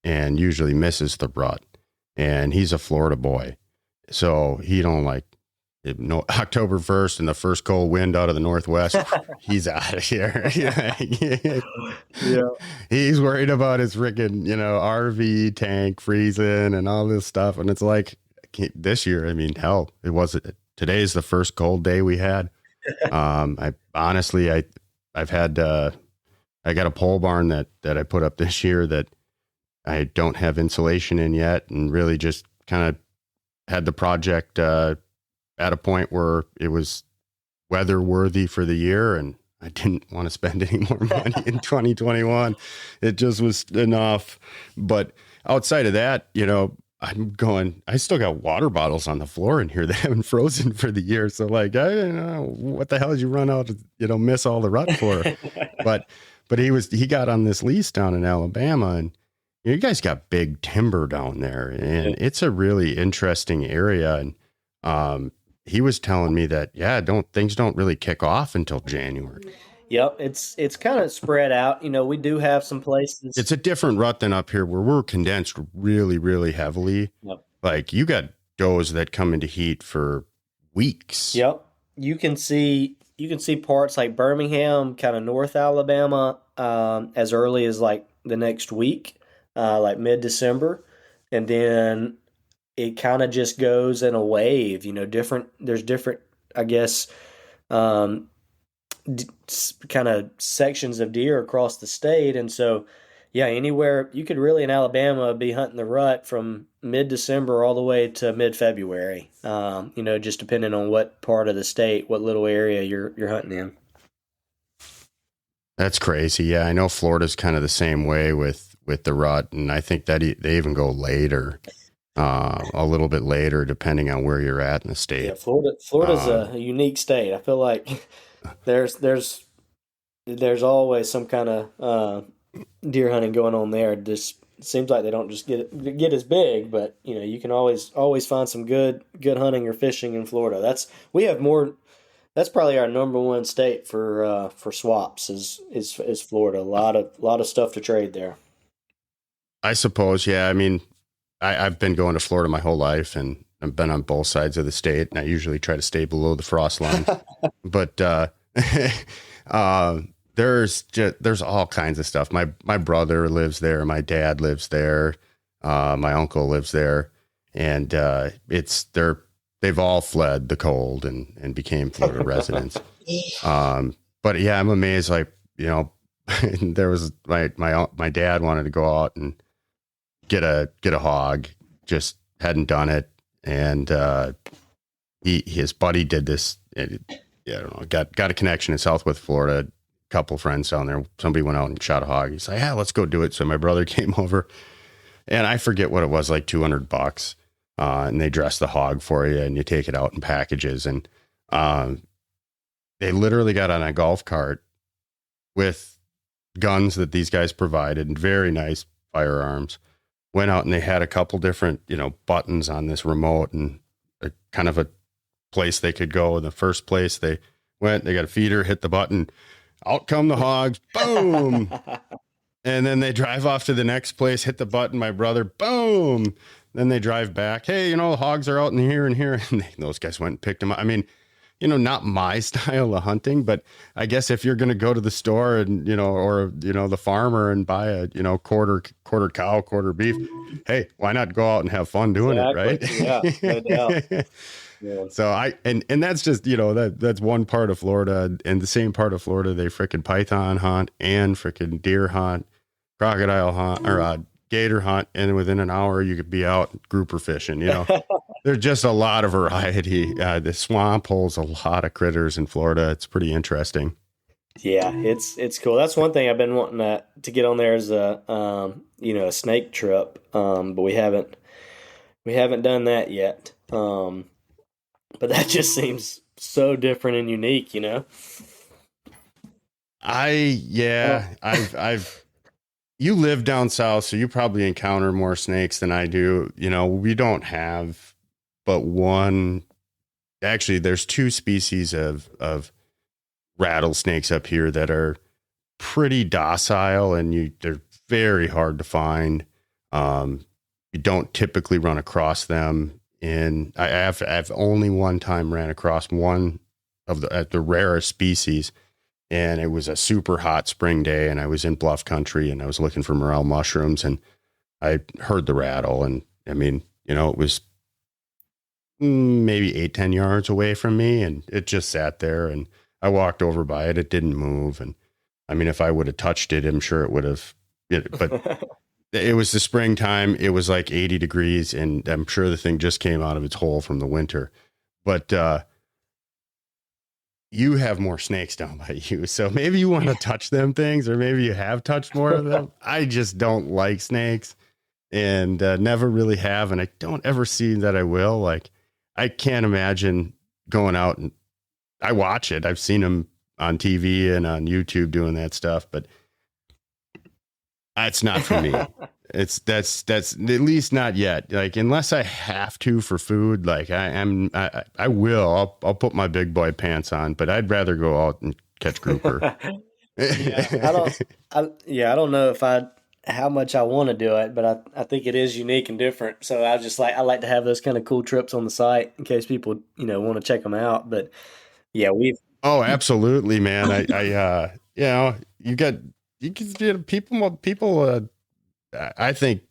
and usually misses the rut. And he's a Florida boy, so he don't like October 1st and the first cold wind out of the northwest. He's out of here. Yeah. He's worried about his freaking RV tank freezing and all this stuff. And it's like this year, I mean, hell, today's the first cold day we had. I've had I got a pole barn that I put up this year that I don't have insulation in yet, and really just kind of had the project at a point where it was weather worthy for the year, and I didn't want to spend any more money in 2021. It just was enough. But outside of that, I still got water bottles on the floor in here that haven't frozen for the year. So like, I don't know, what the hell did you run out to, miss all the rut for? But he got on this lease down in Alabama, and you guys got big timber down there, and it's a really interesting area. And he was telling me that, things don't really kick off until January. Yep, it's kind of spread out. We do have some places. It's a different rut than up here where we're condensed really, really heavily. Yep. Like you got does that come into heat for weeks. Yep. You can see parts like Birmingham, kind of North Alabama, as early as like the next week, like mid-December. And then it kind of just goes in a wave, there's different, I guess, kind of sections of deer across the state. And so, yeah, anywhere you could really in Alabama be hunting the rut from mid-December all the way to mid-February, just depending on what part of the state, what little area you're hunting in. That's crazy. Yeah, I know Florida's kind of the same way with the rut, and I think that they even go later. A little bit later, depending on where you're at in the state. Yeah, Florida's a unique state. I feel like there's always some kind of deer hunting going on there. Just seems like they don't just get as big, but you can always find some good hunting or fishing in Florida. That's probably our number one state for swaps is Florida. A lot of stuff to trade there. I suppose, yeah. I mean, I've been going to Florida my whole life, and I've been on both sides of the state, and I usually try to stay below the frost line. But there's all kinds of stuff. My brother lives there. My dad lives there. My uncle lives there, and they've all fled the cold and became Florida residents. But yeah, I'm amazed. Like there was my dad wanted to go out and get a hog, just hadn't done it, and his buddy did this. I don't know, got a connection in Southwest Florida. A couple friends down there. Somebody went out and shot a hog. He's like, "Yeah, let's go do it." So my brother came over, and I forget what it was, like $200, and they dress the hog for you, and you take it out in packages, and they literally got on a golf cart with guns that these guys provided and very nice firearms. Went out and they had a couple different, buttons on this remote and a kind of a place they could go. In the first place they went, they got a feeder, hit the button, out come the hogs, boom. And then they drive off to the next place, hit the button, my brother, boom. Then they drive back. Hey, the hogs are out in here and here. And those guys went and picked them up. I mean, not my style of hunting, but I guess if you're going to go to the store and, or, the farmer and buy a, quarter cow, quarter beef, hey, why not go out and have fun doing it, right? Yeah, no doubt. Yeah. So and that's just, that's one part of Florida, and the same part of Florida, they freaking python hunt and freaking deer hunt, crocodile hunt, or gator hunt. And within an hour you could be out grouper fishing, There's just a lot of variety. The swamp holds a lot of critters in Florida. It's pretty interesting. Yeah, it's cool. That's one thing I've been wanting to get on there is a snake trip. But we haven't done that yet. But that just seems so different and unique, You live down south, so you probably encounter more snakes than I do. We don't have but one. Actually, there's two species of rattlesnakes up here that are pretty docile, and they're very hard to find. You don't typically run across them. I've only one time ran across one of the rarest species, and it was a super hot spring day, and I was in bluff country, and I was looking for morel mushrooms, and I heard the rattle, and I mean, it was maybe 8-10 yards away from me, and it just sat there, and I walked over by it. It didn't move, and I mean, if I would have touched it, I'm sure it would have. But it was the springtime. It was like 80 degrees, and I'm sure the thing just came out of its hole from the winter. But you have more snakes down by you, so maybe you want to touch them things, or maybe you have touched more of them. I just don't like snakes, and never really have, and I don't ever see that I will. Like, I can't imagine going out, and I watch it. I've seen them on TV and on YouTube doing that stuff, but that's not for me. That's at least not yet. Like, unless I have to for food, like I will. I'll put my big boy pants on, but I'd rather go out and catch grouper. I don't know how much I want to do it, but I think it is unique and different. So I like to have those kind of cool trips on the site in case people, want to check them out. But yeah, oh, absolutely, man. People, I think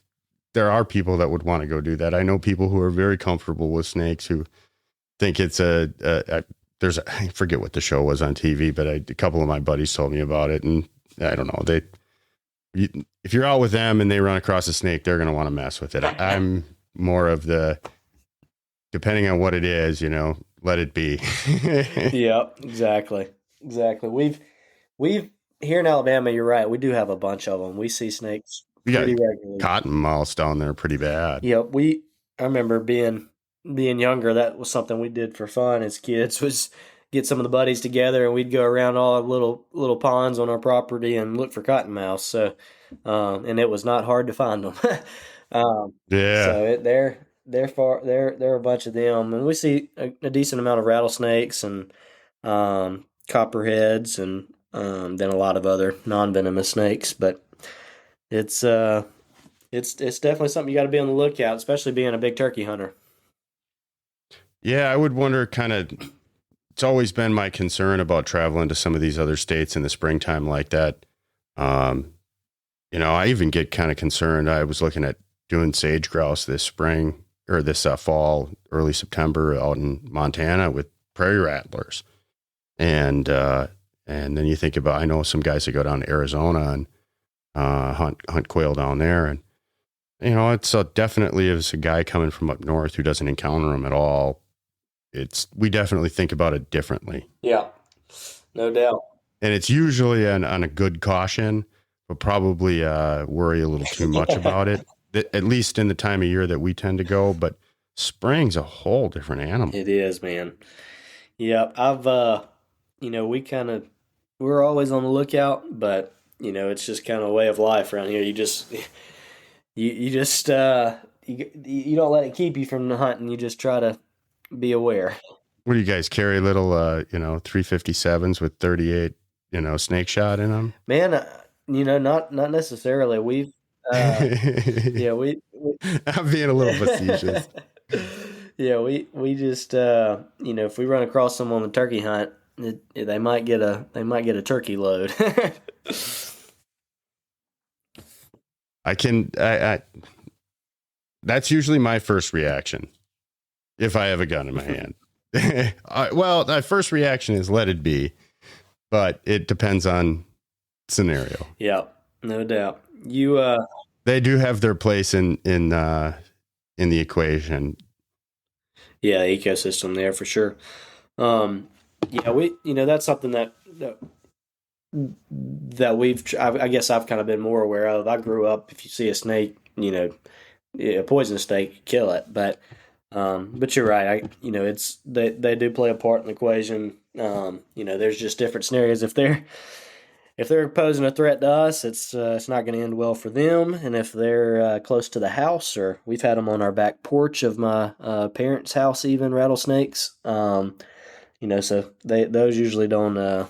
there are people that would want to go do that. I know people who are very comfortable with snakes who think it's I forget what the show was on TV, but a couple of my buddies told me about it, and I don't know, if you're out with them and they run across a snake, they're going to want to mess with it. I'm more of depending on what it is, let it be. Yeah, exactly. We've here in Alabama, you're right. We do have a bunch of them. We see snakes pretty regularly. Cottonmouths down there pretty bad. Yeah, I remember being younger, that was something we did for fun as kids, was get some of the buddies together and we'd go around all little ponds on our property and look for cottonmouths. So, and it was not hard to find them. Yeah. So there are a bunch of them, and we see a decent amount of rattlesnakes and copperheads, and then a lot of other non-venomous snakes. But it's definitely something you got to be on the lookout, especially being a big turkey hunter. Yeah, I would wonder it's always been my concern about traveling to some of these other states in the springtime like that. I even get kind of concerned. I was looking at doing sage grouse this spring or this fall, early September out in Montana with prairie rattlers. And then you think about, I know some guys that go down to Arizona and hunt quail down there. And, it's definitely, as a guy coming from up north who doesn't encounter them at all, we definitely think about it differently. Yeah, no doubt. And it's usually on a good caution, but probably worry a little too much about it, at least in the time of year that we tend to go. But spring's a whole different animal. It is, man. Yeah, we're always on the lookout, but it's just kind of a way of life around here. You don't let it keep you from the hunting. You just try to be aware. What do you guys carry? Little, 357s with 38, snake shot in them? Man, not necessarily. We've, yeah, I'm being a little facetious. yeah, we just, if we run across someone on the turkey hunt, they might get a turkey load. That's usually my first reaction if I have a gun in my hand. My first reaction is let it be, but it depends on scenario. Yeah, no doubt. They do have their place in the equation. Yeah, ecosystem there for sure. That's something that I guess I've kind of been more aware of. I grew up, if you see a snake, a poisonous snake, kill it. But you're right. They do play a part in the equation. There's just different scenarios. If they're posing a threat to us, it's not going to end well for them. And if they're close to the house, or we've had them on our back porch of my parents' house, even rattlesnakes. So those usually don't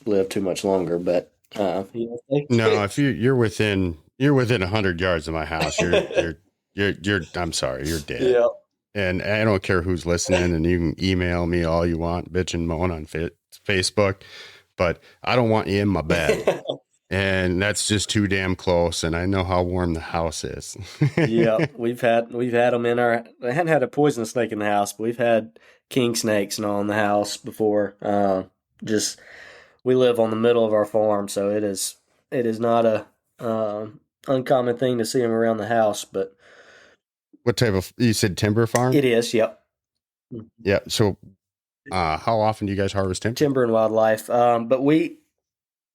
live too much longer. But no, if you're within 100 yards of my house, you're I'm sorry, you're dead. Yeah. And I don't care who's listening, and you can email me all you want, bitch and moan on Facebook, but I don't want you in my bed. And that's just too damn close. And I know how warm the house is. Yeah, we've had them in I hadn't had a poisonous snake in the house, but we've had king snakes and all in the house before. We live on the middle of our farm, so it is not a uncommon thing to see them around the house. But what type of, you said timber farm? It is, yep. Yeah. So how often do you guys harvest timber? Timber and wildlife. But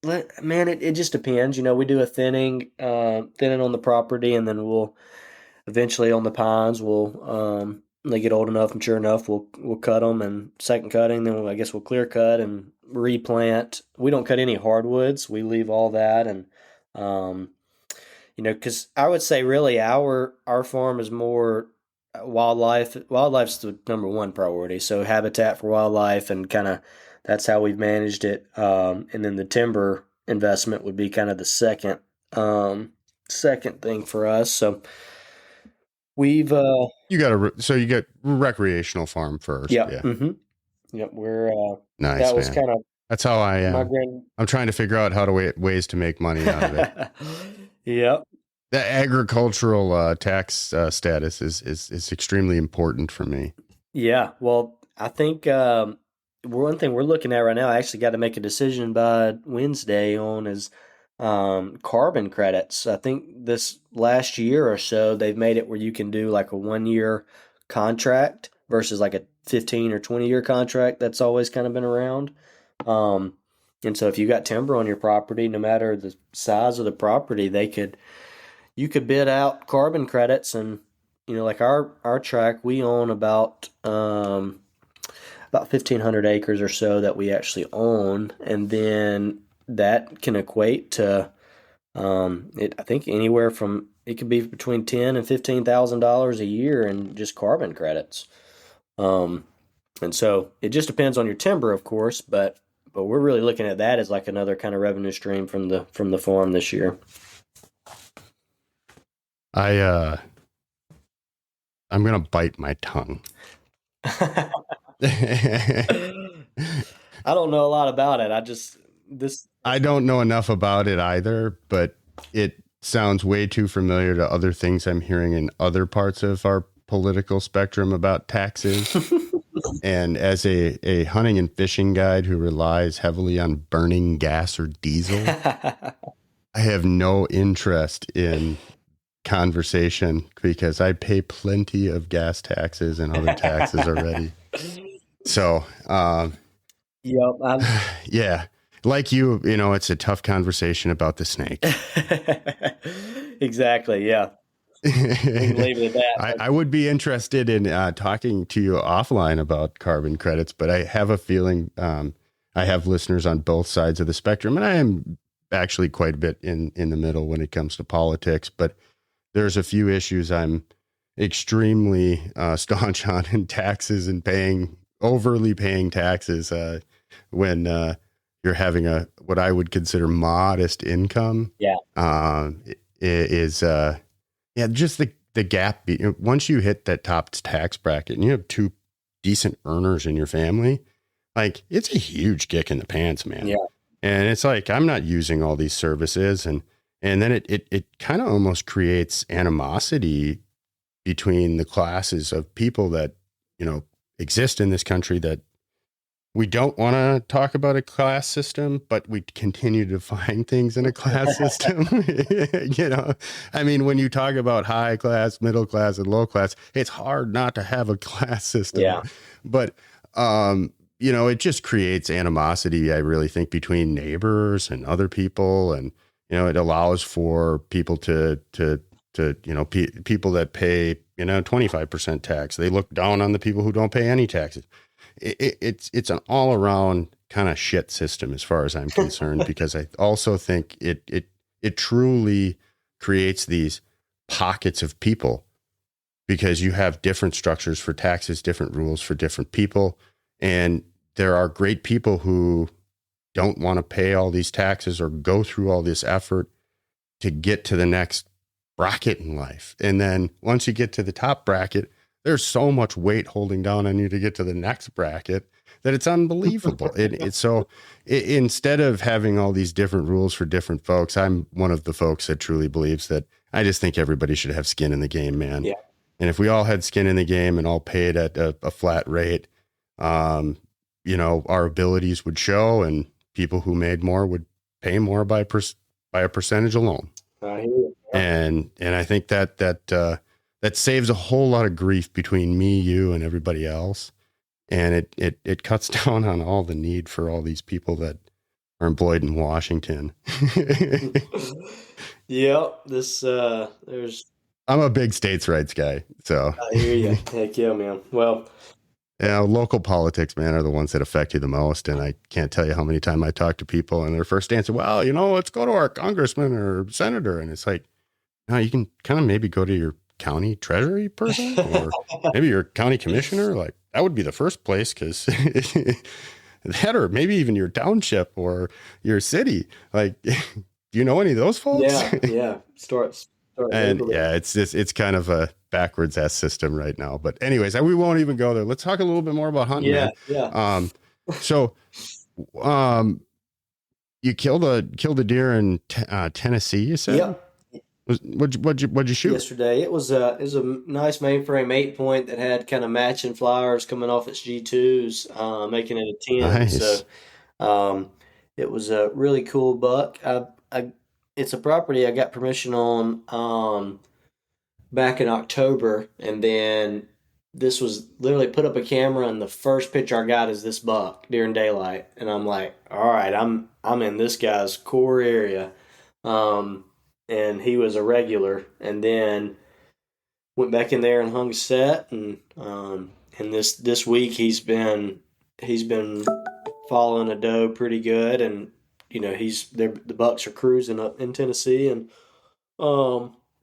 it just depends. We do a thinning on the property, and then we'll eventually on the pines, they get old enough, mature enough, we'll cut them, and second cutting, then I guess we'll clear cut and replant. We don't cut any hardwoods. We leave all that, and because I would say really our farm is more wildlife. Wildlife's the number one priority. So habitat for wildlife, and kind of that's how we've managed it. And then the timber investment would be kind of the second thing for us. So we've you got recreational farm first. Yeah. Mm-hmm. Yep. We're nice. That was kind of, that's how I am. I'm trying to figure out how to ways to make money out of it. Yep. The agricultural tax status is extremely important for me. Yeah. Well, I think one thing we're looking at right now, I actually got to make a decision by Wednesday on is carbon credits. I think this last year or so, they've made it where you can do like a 1-year contract versus like a 15 or 20-year contract that's always kind of been around. And so if you got timber on your property, no matter the size of the property, you could bid out carbon credits. And like our tract, we own about 1,500 acres or so that we actually own, and then that can equate to I think anywhere from, it could be between $10,000 and $15,000 a year in just carbon credits. And so it just depends on your timber, of course, but we're really looking at that as like another kind of revenue stream from the farm this year. I'm gonna bite my tongue. I don't know a lot about it. I don't know enough about it either, but it sounds way too familiar to other things I'm hearing in other parts of our political spectrum about taxes. And as a hunting and fishing guide who relies heavily on burning gas or diesel, I have no interest in conversation because I pay plenty of gas taxes and other taxes already. So, yeah, like it's a tough conversation about the snake. Exactly. Yeah. We can leave it at that. I would be interested in talking to you offline about carbon credits, but I have a feeling I have listeners on both sides of the spectrum, and I am actually quite a bit in the middle when it comes to politics, but there's a few issues I'm extremely staunch on in taxes and paying overly paying taxes when you're having what I would consider modest income. Yeah. Is just the gap. Once you hit that top tax bracket and you have two decent earners in your family, like it's a huge kick in the pants, man. Yeah. And it's like, I'm not using all these services. And then it kind of almost creates animosity between the classes of people that, exist in this country, that we don't want to talk about a class system, but we continue to find things in a class system. I mean, when you talk about high class, middle class, and low class, it's hard not to have a class system. Yeah. But, it just creates animosity, I really think, between neighbors and other people. And, it allows for people to people that pay, 25% tax. They look down on the people who don't pay any taxes. It's an all around kind of shit system as far as I'm concerned, because I also think it truly creates these pockets of people, because you have different structures for taxes, different rules for different people. And there are great people who don't want to pay all these taxes or go through all this effort to get to the next bracket in life. And then once you get to the top bracket, there's so much weight holding down on you to get to the next bracket that it's unbelievable. Instead of having all these different rules for different folks, I'm one of the folks that truly believes that I just think everybody should have skin in the game, man. Yeah. And if we all had skin in the game and all paid at a flat rate, our abilities would show, and people who made more would pay more by a percentage alone. I hear you. Yeah. And I think that saves a whole lot of grief between me, you, and everybody else. And it cuts down on all the need for all these people that are employed in Washington. Yep. I'm a big states' rights guy, so. I hear you. Heck yeah, man. Well, local politics, man, are the ones that affect you the most. And I can't tell you how many times I talk to people and their first answer, well, let's go to our congressman or senator. And it's like, no, you can kind of maybe go to your county treasury person or maybe your county commissioner. Like, that would be the first place, because that, or maybe even your township or your city. Like, do you know any of those folks? Yeah. Start and yeah, it's kind of a backwards ass system right now. But anyways, we won't even go there. Let's talk a little bit more about hunting. Yeah. Man. So, you killed a deer in Tennessee, you said? Yep. What'd you shoot yesterday? It was a nice mainframe 8-point that had kind of matching flowers coming off its G2s, making it a 10. Nice. So, it was a really cool buck. It's a property I got permission on back in October, and then this was literally put up a camera, and the first picture I got is this buck during daylight, and I'm like, all right, I'm in this guy's core area. And he was a regular, and then went back in there and hung a set, and this week he's been following a doe pretty good, and the bucks are cruising up in Tennessee, and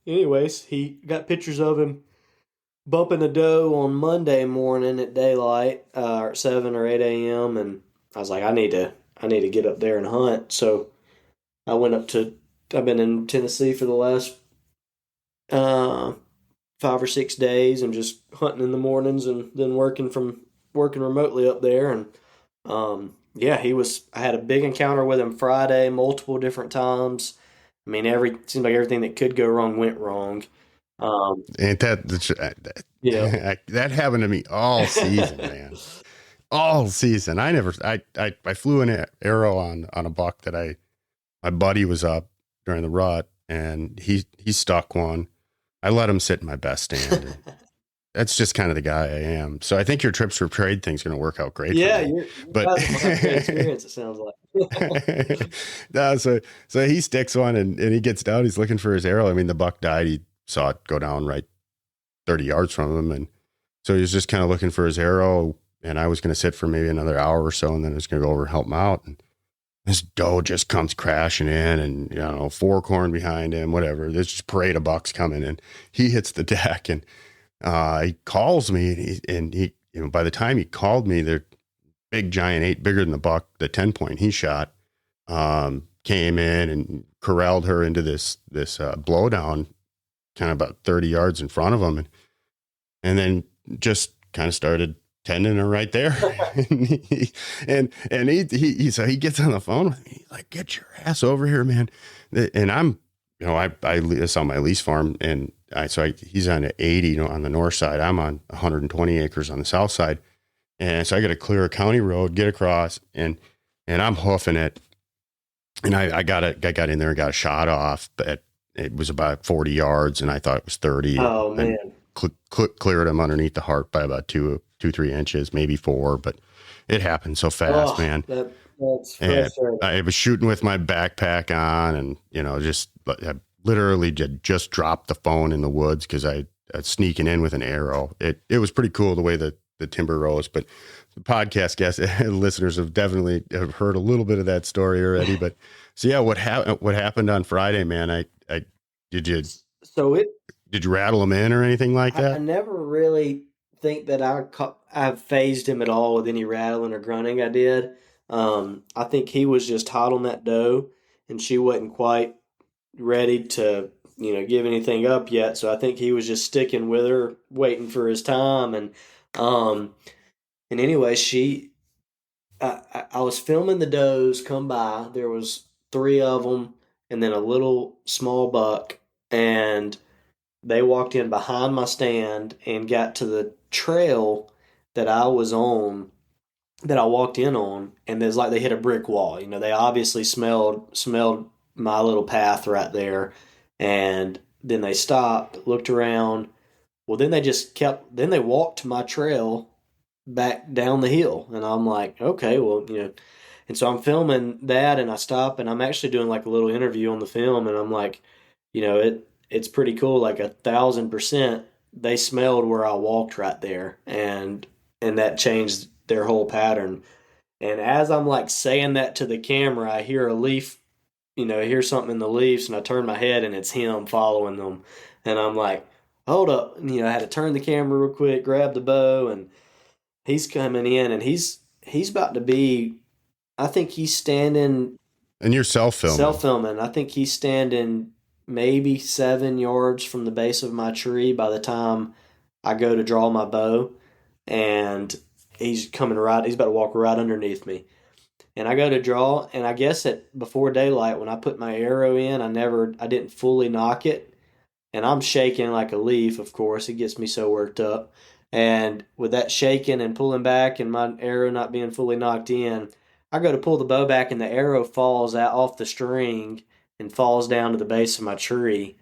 anyways, he got pictures of him bumping a doe on Monday morning at daylight, or 7 or 8 a.m. and I was like, I need to get up there and hunt. So I went up to. I've been in Tennessee for the last 5 or 6 days, and just hunting in the mornings, and then working remotely up there. And I had a big encounter with him Friday, multiple different times. I mean, seemed like everything that could go wrong went wrong. Ain't that happened to me all season, man. All season. I flew an arrow on a buck that my buddy was up during the rut, and he stuck one. I let him sit in my best stand. And that's just kind of the guy I am. So I think your trips for trade thing's going to work out great. Yeah, for me. you're great experience. It sounds like. No, so he sticks one, and he gets down. He's looking for his arrow. I mean, the buck died. He saw it go down right 30 yards from him, and so he was just kind of looking for his arrow. And I was going to sit for maybe another hour or so, and then I was going to go over and help him out. And this doe just comes crashing in, and, 4 corn behind him, whatever. There's just a parade of bucks coming, and he hits the deck, and he calls me, and he by the time he called me, the big giant 8, bigger than the buck, the 10 point he shot, came in and corralled her into this blowdown, kind of about 30 yards in front of him, and then just kind of started tending her right there. and so he gets on the phone with me. He's like, "Get your ass over here, man." And I'm, it's on my lease farm, and he's on 80, on the north side. I'm on 120 acres on the south side. And so I got to clear a county road, get across, and I'm hoofing it. And I got in there and got a shot off, but it was about 40 yards, and I thought it was 30. Oh, man. Cleared him underneath the heart by about 3 inches, maybe 4, but it happened so fast, man. That's frustrating. I was shooting with my backpack on, and, I literally just dropped the phone in the woods because I was sneaking in with an arrow. It was pretty cool the way that the timber rose, but the podcast guests listeners have definitely heard a little bit of that story already. But so yeah, what happened on Friday, man? Did you rattle him in or anything like that? I never really think that I've phased him at all with any rattling or grunting I did. I think he was just hot on that doe, and she wasn't quite ready to give anything up yet. So I think he was just sticking with her, waiting for his time. And anyway, I was filming the does come by. There was 3 of them, and then a little small buck, and they walked in behind my stand and got to the trail that I was on, that I walked in on, and it's like they hit a brick wall. They obviously smelled my little path right there, and then they stopped, looked around. Well, then they walked my trail back down the hill, and I'm like, okay, well, and so I'm filming that, and I stop, and I'm actually doing like a little interview on the film, and I'm like, it's pretty cool, like 1,000%. They smelled where I walked right there, and that changed their whole pattern. And as I'm like saying that to the camera, I hear a leaf, I hear something in the leaves, and I turn my head, and it's him following them, and I'm like, hold up, and, I had to turn the camera real quick, grab the bow, and he's coming in, and he's about to be, I think he's standing. And you're self-filming. I think he's standing maybe 7 yards from the base of my tree by the time I go to draw my bow, and he's about to walk right underneath me. And I go to draw, and I guess before daylight, when I put my arrow in, I didn't fully nock it, and I'm shaking like a leaf. Of course, it gets me so worked up. And with that shaking and pulling back, and my arrow not being fully knocked in, I go to pull the bow back, and the arrow falls out off the string and falls down to the base of my tree.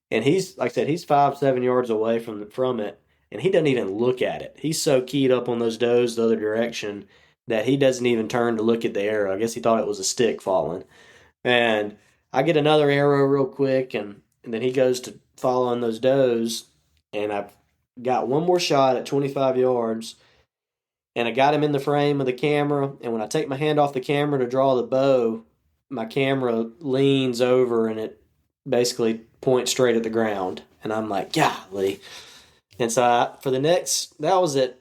And he's, like I said, he's 5-7 yards away from it, and he doesn't even look at it. He's so keyed up on those does the other direction that he doesn't even turn to look at the arrow. I guess he thought it was a stick falling. And I get another arrow real quick, and then he goes to follow on those does, and I've got one more shot at 25 yards, and I got him in the frame of the camera, and when I take my hand off the camera to draw the bow, my camera leans over, and it basically points straight at the ground. And I'm like, golly. And so that was at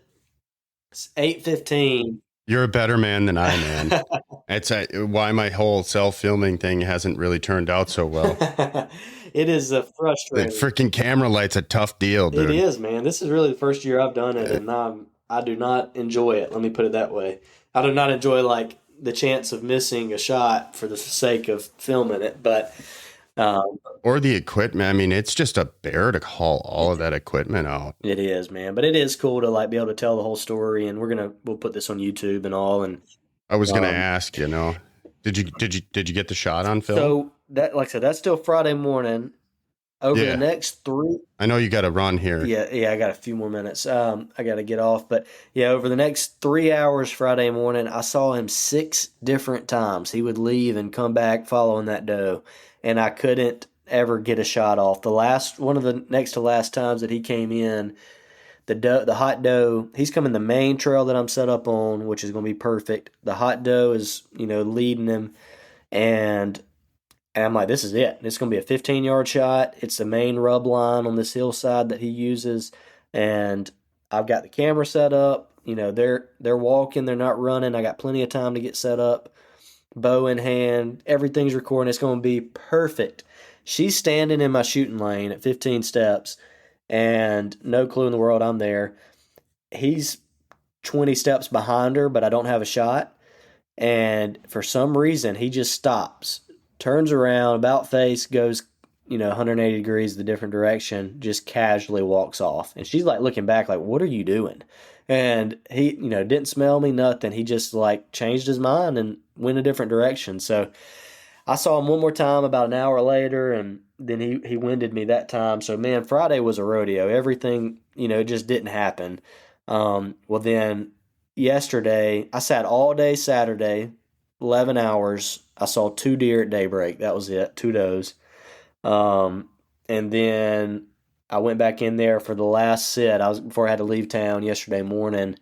8:15. You're a better man than I am, man. That's why my whole self-filming thing hasn't really turned out so well. It is frustrating. The freaking camera light's a tough deal, dude. It is, man. This is really the first year I've done it, and I do not enjoy it. Let me put it that way. I do not enjoy like the chance of missing a shot for the sake of filming it, but or the equipment. I mean, it's just a bear to haul all of that equipment out. It is, man. But it is cool to like be able to tell the whole story, and we'll put this on YouTube and all. And I was going to ask, did you get the shot on film? So that, like I said, that's still Friday morning. Over the next 3, I know you got to run here. Yeah, I got a few more minutes. I got to get off, but yeah, over the next 3 hours Friday morning, I saw him 6 different times. He would leave and come back following that doe, and I couldn't ever get a shot off. One of the next to last times that he came in, the hot doe, he's coming the main trail that I'm set up on, which is going to be perfect. The hot doe is, leading him, and I'm like, this is it. It's going to be a 15-yard shot. It's the main rub line on this hillside that he uses, and I've got the camera set up. they're walking, they're not running. I got plenty of time to get set up, bow in hand, everything's recording. It's going to be perfect. She's standing in my shooting lane at 15 steps and no clue in the world I'm there. He's 20 steps behind her, but I don't have a shot. And for some reason, he just stops, turns around, about face, goes 180 degrees the different direction, just casually walks off. And she's like looking back like, what are you doing? And he, didn't smell me, nothing. He just like changed his mind and went a different direction. So I saw him one more time about an hour later, and then he winded me that time. So man, Friday was a rodeo. Everything, just didn't happen. Well then yesterday, I sat all day Saturday, 11 hours. I saw 2 deer at daybreak. That was it, 2 does. And then I went back in there for the last sit. Before I had to leave town yesterday morning,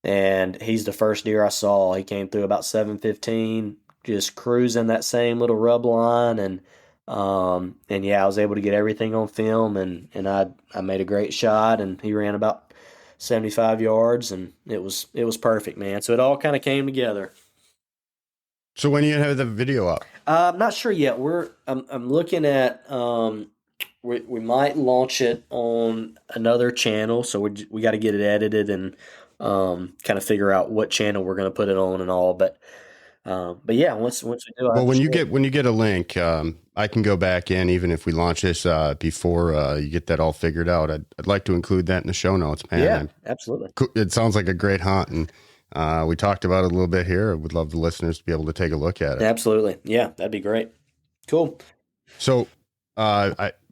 and he's the first deer I saw. He came through about 7:15, just cruising that same little rub line, and yeah, I was able to get everything on film, and I made a great shot, and he ran about 75 yards, and it was perfect, man. So it all kind of came together. So when you have the video up? I'm not sure yet. I'm looking at we might launch it on another channel, so we got to get it edited and kind of figure out what channel we're going to put it on and all. But yeah, once we do. Well, when you get a link, I can go back in even if we launch this before you get that all figured out. I'd like to include that in the show notes, man. Yeah, absolutely. It sounds like a great hunt, and we talked about it a little bit here. I would love the listeners to be able to take a look at it. Absolutely, yeah, that'd be great. Cool. So,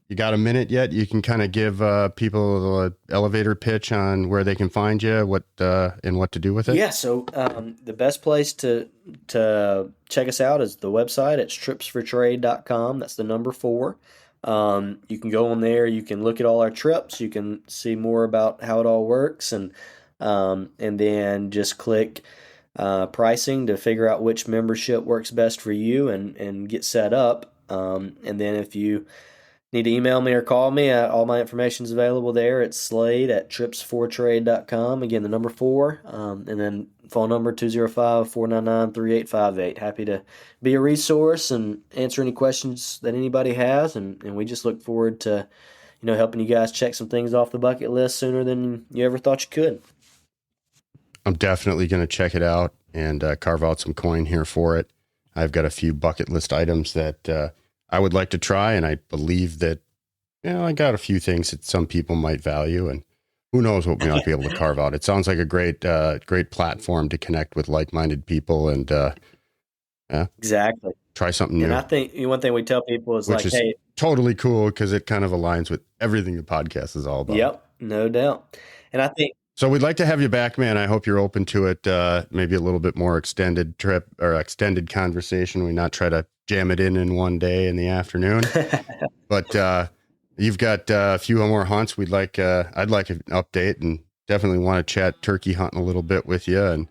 you got a minute yet? You can kind of give people an elevator pitch on where they can find you, what and what to do with it. Yeah. So the best place to check us out is the website. It's tripsfortrade.com. That's the number 4. You can go on there. You can look at all our trips. You can see more about how it all works, and then just click pricing to figure out which membership works best for you and get set up. And then if you need to email me or call me, all my information is available there. It's Slade at tripsfortrade.com. Again, the number 4, and then phone number 205-499-3858. Happy to be a resource and answer any questions that anybody has. And we just look forward to, helping you guys check some things off the bucket list sooner than you ever thought you could. I'm definitely going to check it out and carve out some coin here for it. I've got a few bucket list items that I would like to try, and I believe that, I got a few things that some people might value, and who knows what we might be able to carve out. It sounds like a great platform to connect with like-minded people, and exactly, try something new. And I think one thing we tell people is hey, totally cool because it kind of aligns with everything the podcast is all about. Yep, no doubt. And I think. So we'd like to have you back, man. I hope you're open to it. Maybe a little bit more extended trip or extended conversation. We not try to jam it in one day in the afternoon, but you've got a few more hunts. I'd like an update, and definitely want to chat turkey hunting a little bit with you, and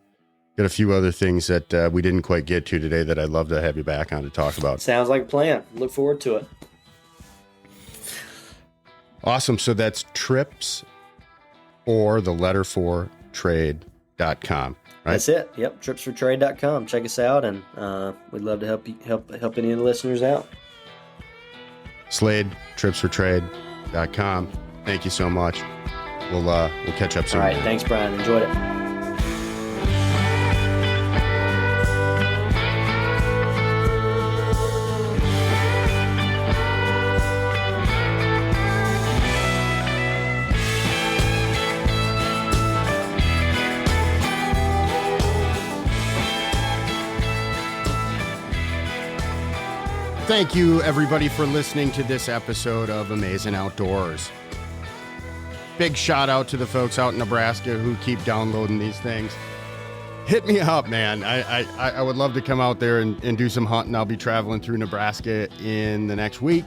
got a few other things that we didn't quite get to today that I'd love to have you back on to talk about. Sounds like a plan. Look forward to it. Awesome. So that's trips or the letter 4 trade.com. Right? That's it. Yep. Tripsfortrade.com. Check us out, and we'd love to help any of the listeners out. Slade, tripsfortrade.com. Thank you so much. We'll catch up soon. All right. Thanks, Brian. Enjoyed it. Thank you, everybody, for listening to this episode of Amazing Outdoors. Big shout out to the folks out in Nebraska who keep downloading these things. Hit me up, man. I would love to come out there and do some hunting. I'll be traveling through Nebraska in the next week.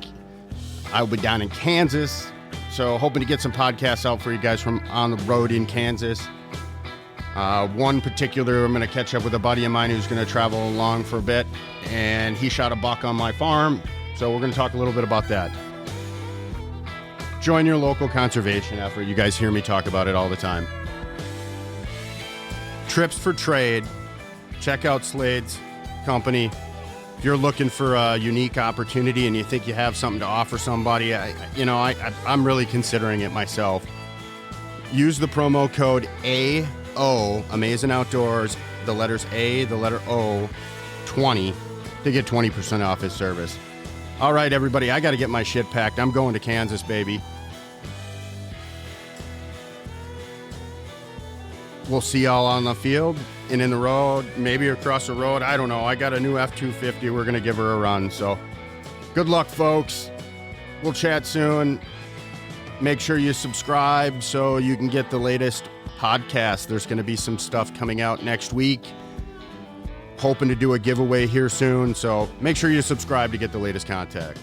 I'll be down in Kansas, so hoping to get some podcasts out for you guys from on the road in Kansas. One particular, I'm going to catch up with a buddy of mine who's going to travel along for a bit, and he shot a buck on my farm, so we're going to talk a little bit about that. Join your local conservation effort. You guys hear me talk about it all the time. trips for trade. Check out Slade's company. If you're looking for a unique opportunity and you think you have something to offer somebody, I'm really considering it myself. Use the promo code AO, Amazing Outdoors, the letters A, the letter O, 20, to get 20% off his service. All right, everybody, I got to get my shit packed. I'm going to Kansas, baby. We'll see y'all on the field and in the road, maybe across the road. I don't know. I got a new F-250. We're going to give her a run. So good luck, folks. We'll chat soon. Make sure you subscribe so you can get the latest podcast. There's going to be some stuff coming out next week. Hoping to do a giveaway here soon. So make sure you subscribe to get the latest content.